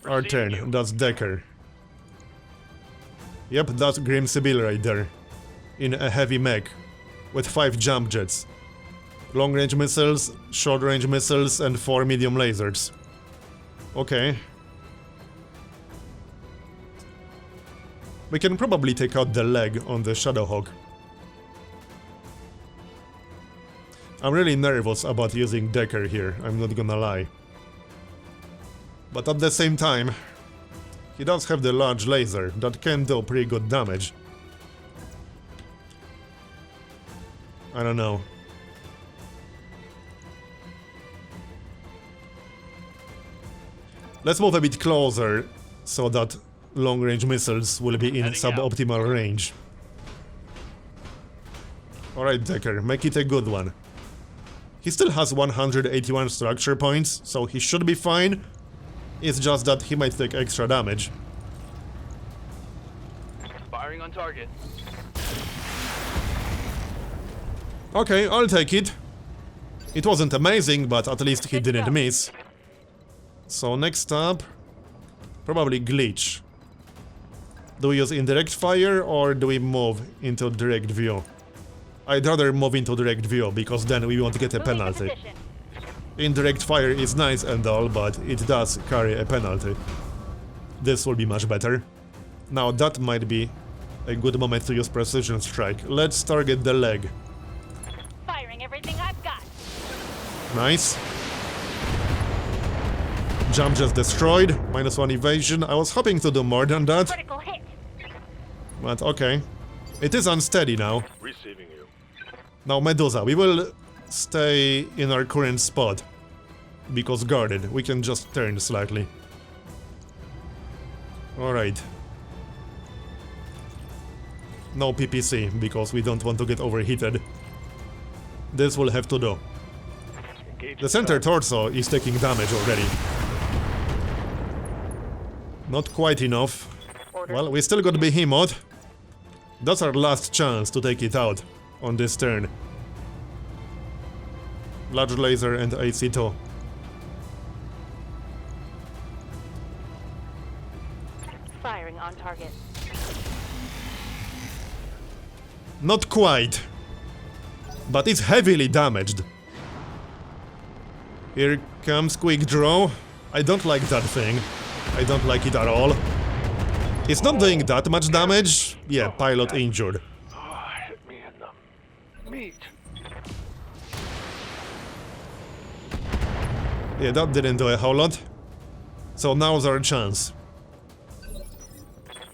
Our Receiving turn, you. that's Decker. Yep, that's Grim Sibyl right there. In a heavy mech. With 5 jump jets. Long range missiles, short range missiles, and 4 medium lasers. Okay. We can probably take out the leg on the Shadowhawk. I'm really nervous about using Decker here, I'm not gonna lie. But at the same time, he does have the large laser that can do pretty good damage. I don't know. Let's move a bit closer so that long-range missiles will be in Heading suboptimal range. Alright, Decker, make it a good one. He still has 181 structure points, so he should be fine. It's just that he might take extra damage. Firing on target. Okay, I'll take it. It wasn't amazing, but at least he didn't miss. So next up, probably glitch. Do we use indirect fire or do we move into direct view? I'd rather move into direct view because then we won't get a Moving to penalty. position. Indirect fire is nice and all, but it does carry a penalty. This will be much better. Now that might be a good moment to use precision strike. Let's target the leg. Firing everything I've got. Nice. Jump just destroyed. -1 evasion. I was hoping to do more than that, Critical hit. but okay. It is unsteady now. Receiving you. Now Medusa, we will stay in our current spot. Because guarded, we can just turn slightly. Alright. No PPC, because we don't want to get overheated. This will have to do. Engage The center torso is taking damage already. Not quite enough. Well, we still got Behemoth. That's our last chance to take it out on this turn. Large laser and AC2. Firing on target. Not quite. But it's heavily damaged. Here comes quick draw. I don't like that thing. I don't like it at all. It's not doing that much damage. Yeah, pilot injured. Oh, hit me in the meat. Yeah, that didn't do a whole lot. So now's our chance.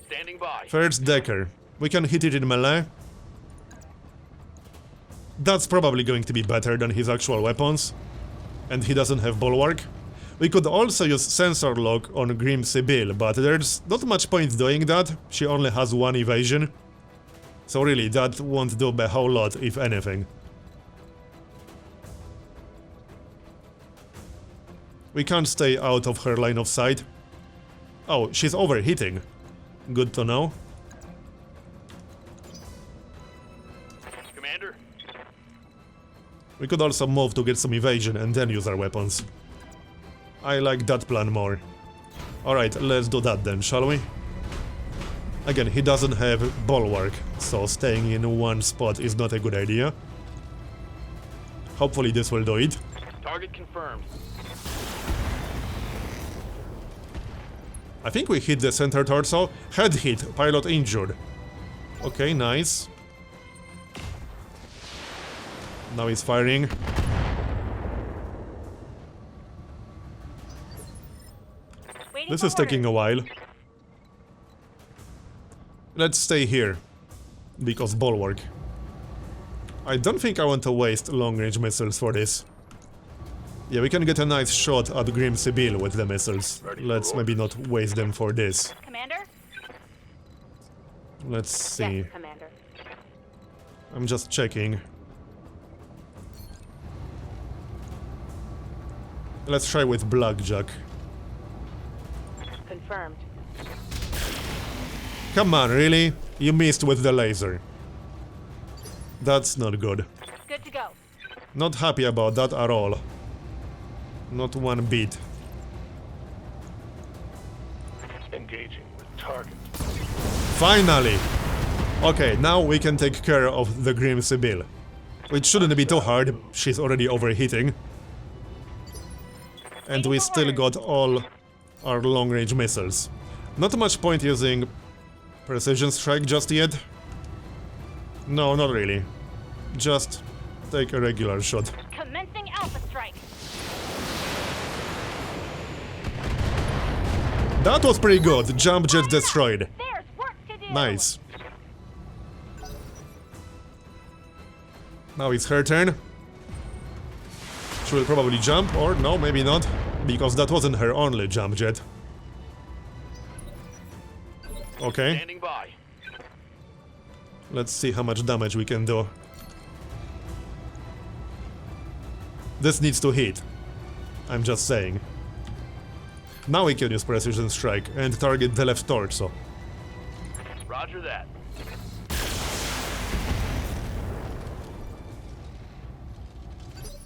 Standing by. First decker. We can hit it in melee. That's probably going to be better than his actual weapons. And he doesn't have bulwark. We could also use sensor lock on Grim Sibyl, but there's not much point doing that. She only has 1 evasion. So really, that won't do a whole lot, if anything. We can't stay out of her line of sight. Oh, she's overheating. Good to know. Commander. We could also move to get some evasion and then use our weapons. I like that plan more. Alright, let's do that then, shall we? Again, he doesn't have bulwark, so staying in one spot is not a good idea. Hopefully this will do it. Target confirmed. I think we hit the center torso. Head hit, pilot injured. Okay, nice. Now he's firing. This is taking a while. Let's stay here. Because bulwark. I don't think I want to waste long-range missiles for this. Yeah, we can get a nice shot at Grim Sibyl with the missiles. Let's maybe not waste them for this. Commander? Let's see. Yes, Commander. I'm just checking. Let's try with Blackjack. Confirmed. Come on, really? You missed with the laser. That's not good. Good to go. Not happy about that at all. Not one bit. Engaging with target. Finally! Okay, now we can take care of the Grim Sibyl. Which shouldn't be too hard, she's already overheating. And we still got all our long-range missiles. Not much point using precision strike just yet. No, not really. Just take a regular shot. Commencing Alpha Strike. That was pretty good. Jump jet destroyed. There's work to do. Nice. Now it's her turn. She will probably jump, or no, maybe not, because that wasn't her only jump jet. Okay. Standing by. Let's see how much damage we can do. This needs to hit. I'm just saying. Now we can use precision strike and target the left torso. Roger that.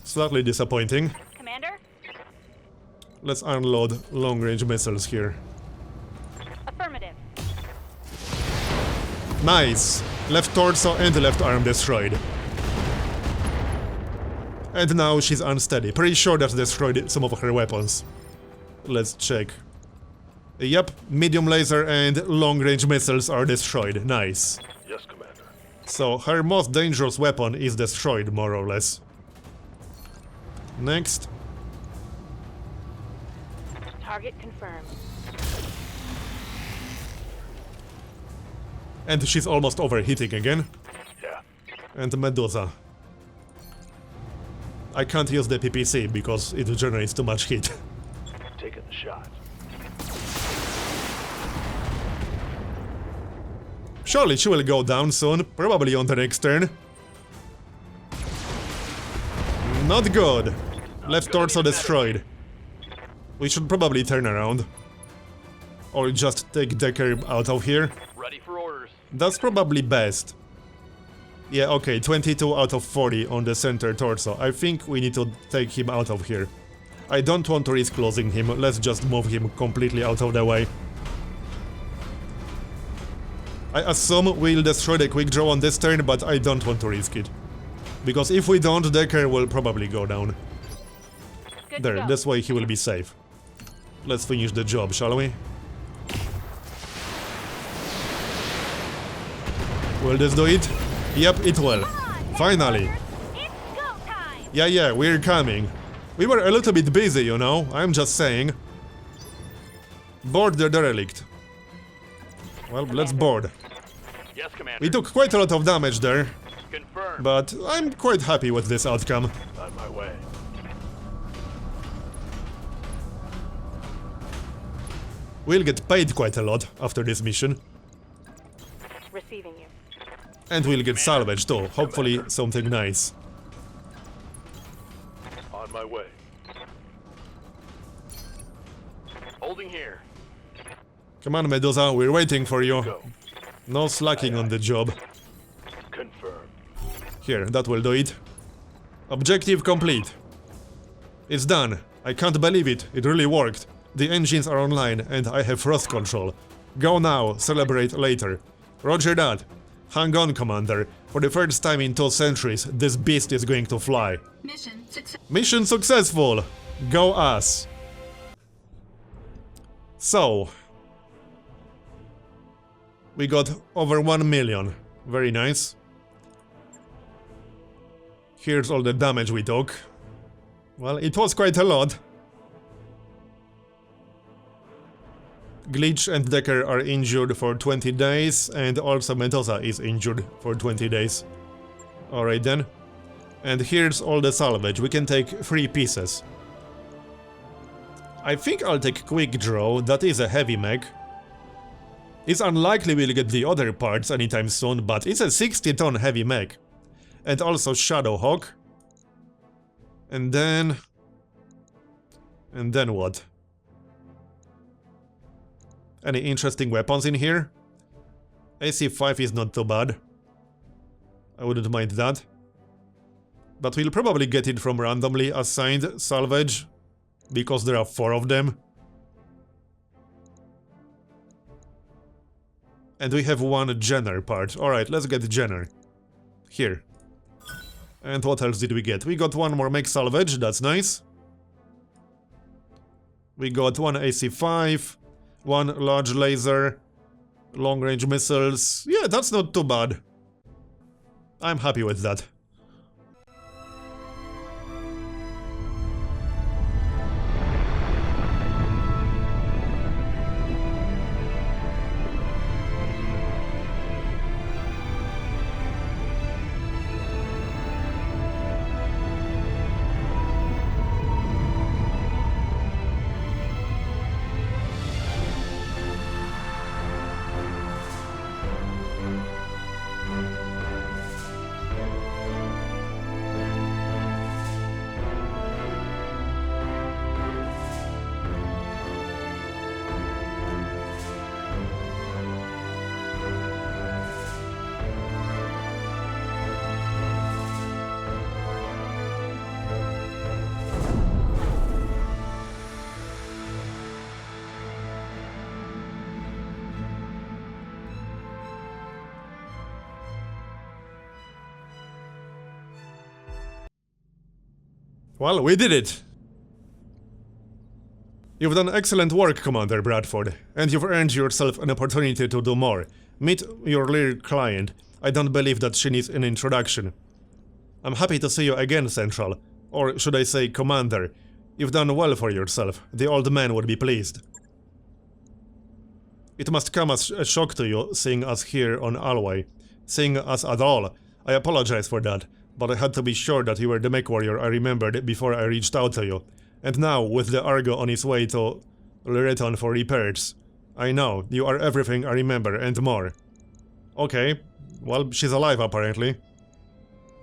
Slightly disappointing. Commander? Let's unload long-range missiles here. Affirmative. Nice! Left torso and left arm destroyed. And now she's unsteady. Pretty sure that destroyed some of her weapons. Let's check. Yep, medium laser and long-range missiles are destroyed. Nice. Yes, Commander. So her most dangerous weapon is destroyed, more or less. Next. Target confirmed. And she's almost overheating again. Yeah. And Medusa. I can't use the PPC because it generates too much heat. Taking the shot. Surely she will go down soon, probably on the next turn. Not good. Left torso destroyed. We should probably turn around. Or just take Decker out of here. Ready for orders. That's probably best. Yeah, okay, 22 out of 40 on the center torso. I think we need to take him out of here. I don't want to risk losing him, let's just move him completely out of the way. I assume we'll destroy the quick draw on this turn, but I don't want to risk it. Because if we don't, Decker will probably go down. Good to There, go. this way he will be safe. Let's finish the job, shall we? Will this do it? Yep, it will. Finally! It's go time! Yeah, we're coming. We were a little bit busy, you know, I'm just saying. Board the derelict. Well, let's board. Yes, Commander. We took quite a lot of damage there, Confirmed. but I'm quite happy with this outcome. On my way. We'll get paid quite a lot after this mission. Receiving you. And we'll get salvage too, hopefully something nice. On my way. Holding here. Come on, Medusa, we're waiting for you. Go. No slacking on the job. Confirmed. Here, that will do it. Objective complete. It's done. I can't believe it, it really worked. The engines are online and I have frost control. Go now, celebrate later. Roger that. Hang on, Commander. For the first time in 2 centuries, this beast is going to fly. Mission success. Mission successful! Go us! So... we got over 1 million. Very nice. Here's all the damage we took. Well, it was quite a lot. Glitch and Decker are injured for 20 days, and also Medusa is injured for 20 days. Alright then. And here's all the salvage, we can take 3 pieces. I think I'll take Quick Draw, that is a heavy mech. It's unlikely we'll get the other parts anytime soon, but it's a 60-ton heavy mech. And also Shadowhawk. And then what? Any interesting weapons in here? AC5 is not too bad. I wouldn't mind that. But we'll probably get it from randomly assigned salvage, because there are 4 of them. And we have 1 Jenner part. Alright, let's get Jenner. Here. And what else did we get? We got 1 more mech salvage, that's nice. We got 1 AC5, 1 large laser, long-range missiles. Yeah, that's not too bad. I'm happy with that. Well, we did it! You've done excellent work, Commander Bradford, and you've earned yourself an opportunity to do more. Meet your little client. I don't believe that she needs an introduction. I'm happy to see you again, Central. Or should I say, Commander. You've done well for yourself. The old man would be pleased. It must come as a shock to you, seeing us here on Alway. Seeing us at all. I apologize for that. But I had to be sure that you were the mech warrior I remembered before I reached out to you. And now, with the Argo on its way to Loreton for repairs. I know, you are everything I remember and more. Okay, well, she's alive apparently.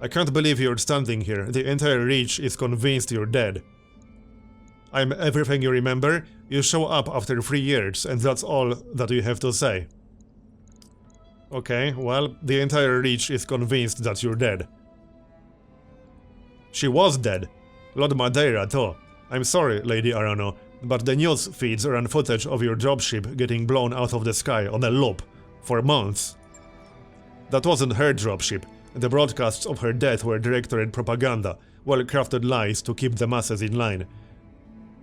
I can't believe you're standing here, the entire Reach is convinced you're dead. I'm everything you remember, you show up after 3 years and that's all that you have to say. Okay, well, the entire Reach is convinced that you're dead. She was dead. Lord Madeira, too. I'm sorry, Lady Arano, but the news feeds ran footage of your dropship getting blown out of the sky on a loop for months. That wasn't her dropship. The broadcasts of her death were directed propaganda, well-crafted lies to keep the masses in line.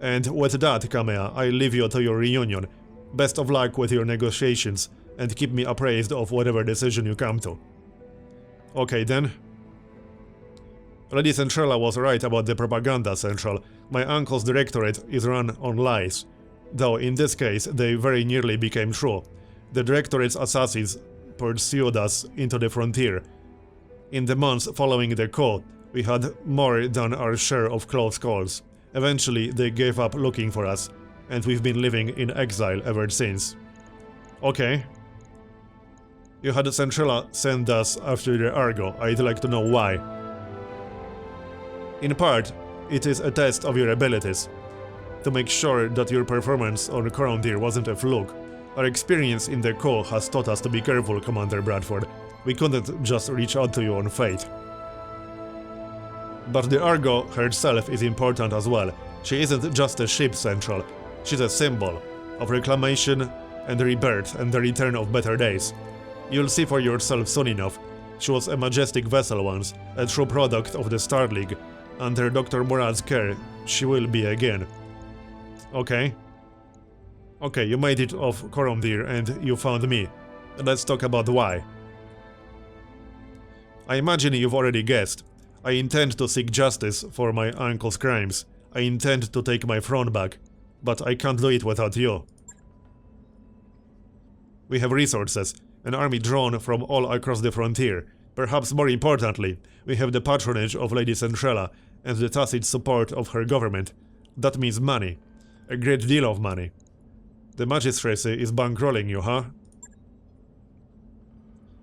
And with that, Kamea, I leave you to your reunion. Best of luck with your negotiations, and keep me appraised of whatever decision you come to. Okay then. Lady Centrala was right about the propaganda, Central. My uncle's directorate is run on lies. Though in this case, they very nearly became true. The directorate's assassins pursued us into the frontier. In the months following the coup, we had more than our share of close calls. Eventually, they gave up looking for us, and we've been living in exile ever since. Okay. You had Centrala send us after the Argo. I'd like to know why. In part, it is a test of your abilities, to make sure that your performance on Corondir wasn't a fluke. Our experience in the coup has taught us to be careful, Commander Bradford. We couldn't just reach out to you on fate. But the Argo herself is important as well. She isn't just a ship, Central. She's a symbol of reclamation and rebirth and the return of better days. You'll see for yourself soon enough. She was a majestic vessel once, a true product of the Star League. Under Dr. Murad's care, she will be again. Okay. Okay, you made it off Corondir and you found me. Let's talk about why. I imagine you've already guessed. I intend to seek justice for my uncle's crimes. I intend to take my throne back. But I can't do it without you. We have resources, an army drawn from all across the frontier. Perhaps more importantly, we have the patronage of Lady Centrala and the tacit support of her government. That means money. A great deal of money. The magistracy is bankrolling you, huh?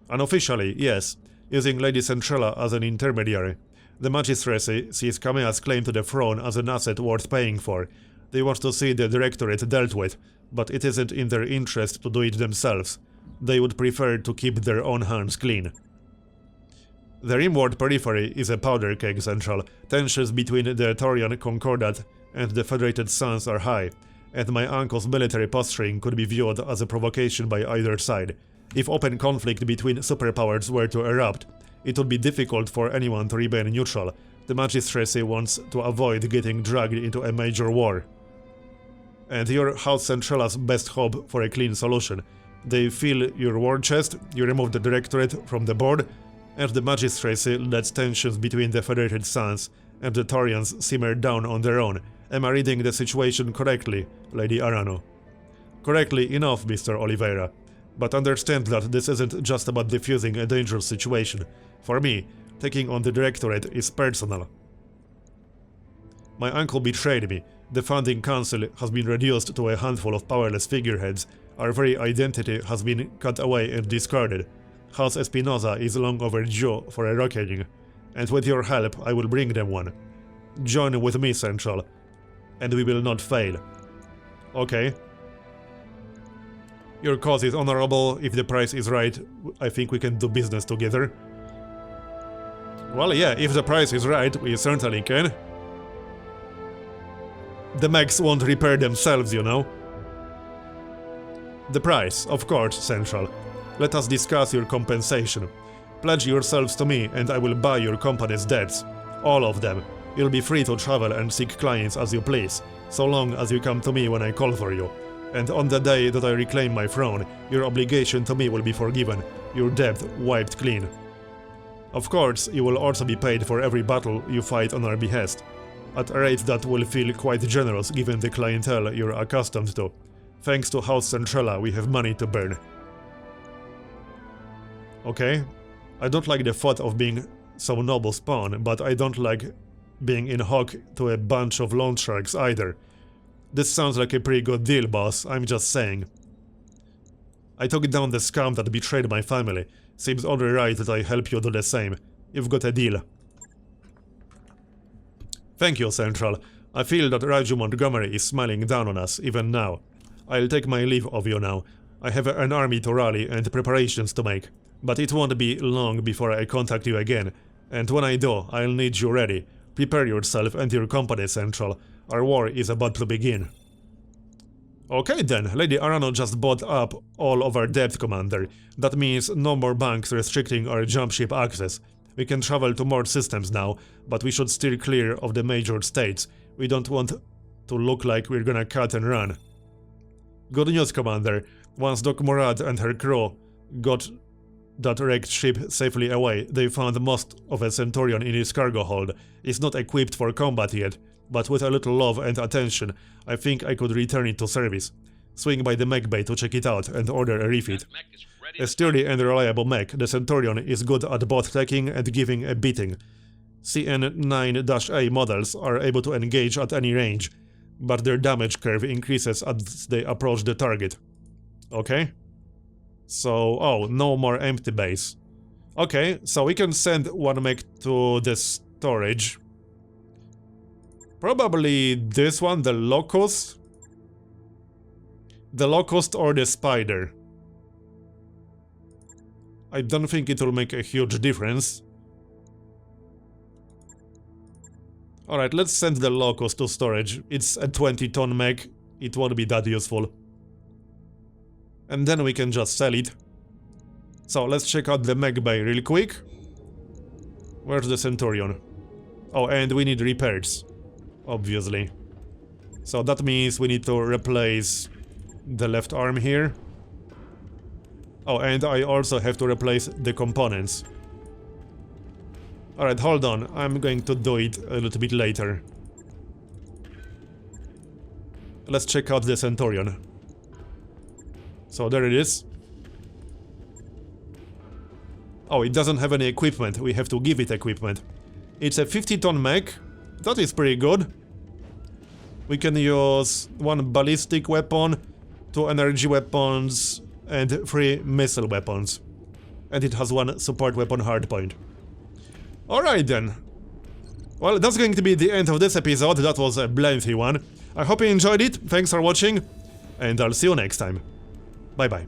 Unofficially, yes, using Lady Centrala as an intermediary. The magistracy sees Kamea's claim to the throne as an asset worth paying for. They want to see the directorate dealt with, but it isn't in their interest to do it themselves. They would prefer to keep their own hands clean. The rimward periphery is a powder keg, Central. Tensions between the Torian Concordat and the Federated Suns are high, and my uncle's military posturing could be viewed as a provocation by either side. If open conflict between superpowers were to erupt, it would be difficult for anyone to remain neutral. The magistracy wants to avoid getting dragged into a major war. And you're House Centrala's best hope for a clean solution. They fill your war chest, you remove the directorate from the board, and the magistracy lets tensions between the Federated Suns and the Torians simmer down on their own. Am I reading the situation correctly, Lady Arano? Correctly enough, Mr. Oliveira. But understand that this isn't just about diffusing a dangerous situation. For me, taking on the directorate is personal. My uncle betrayed me. The founding council has been reduced to a handful of powerless figureheads. Our very identity has been cut away and discarded. House Espinosa is long overdue for a reckoning, and with your help I will bring them one. Join with me, Central, and we will not fail. Okay. Your cause is honorable. If the price is right, I think we can do business together. Well, yeah, if the price is right, we certainly can. The mechs won't repair themselves, you know. The price, of course, Central. Let us discuss your compensation. Pledge yourselves to me and I will buy your company's debts. All of them. You'll be free to travel and seek clients as you please, so long as you come to me when I call for you. And on the day that I reclaim my throne, your obligation to me will be forgiven, your debt wiped clean. Of course, you will also be paid for every battle you fight on our behest, at a rate that will feel quite generous given the clientele you're accustomed to. Thanks to House Centrala, we have money to burn. Okay, I don't like the thought of being some noble spawn, but I don't like being in hock to a bunch of loan sharks either. This sounds like a pretty good deal, boss, I'm just saying. I took down the scum that betrayed my family. Seems only right that I help you do the same. You've got a deal. Thank you, Central. I feel that Raju Montgomery is smiling down on us, even now. I'll take my leave of you now. I have an army to rally and preparations to make. but it won't be long before I contact you again, and when I do, I'll need you ready. Prepare yourself and your company, Central. Our war is about to begin. Okay then, Lady Arano just bought up all of our debt, Commander. That means no more banks restricting our jump ship access. We can travel to more systems now, but we should steer clear of the major states. We don't want to look like we're gonna cut and run. Good news, Commander. Once Doc Murad and her crew got that wrecked ship safely away, they found most of a Centurion in its cargo hold. It's not equipped for combat yet, but with a little love and attention, I think I could return it to service. Swing by the mech bay to check it out and order a refit. A sturdy and reliable mech, the Centurion is good at both taking and giving a beating. CN-9-A models are able to engage at any range, but their damage curve increases as they approach the target. Okay? So, oh, no more empty base. Okay, so we can send one mech to the storage. Probably this one, the Locust? The Locust or the Spider. I don't think it will make a huge difference. Alright, let's send the Locust to storage. It's a 20-ton mech, it won't be that useful. And then we can just sell it. So let's check out the mech bay real quick. Where's the Centurion? Oh, and we need repairs. Obviously. So that means we need to replace the left arm here. Oh, and I also have to replace the components. Alright, hold on. I'm going to do it a little bit later. Let's check out the Centurion. So there it is. Oh, it doesn't have any equipment. We have to give it equipment. It's a 50-ton mech. That is pretty good. We can use 1 ballistic weapon, 2 energy weapons, and 3 missile weapons. And it has 1 support weapon hardpoint. Alright then. Well, that's going to be the end of this episode. That was a lengthy one. I hope you enjoyed it. Thanks for watching, and I'll see you next time. Bye bye.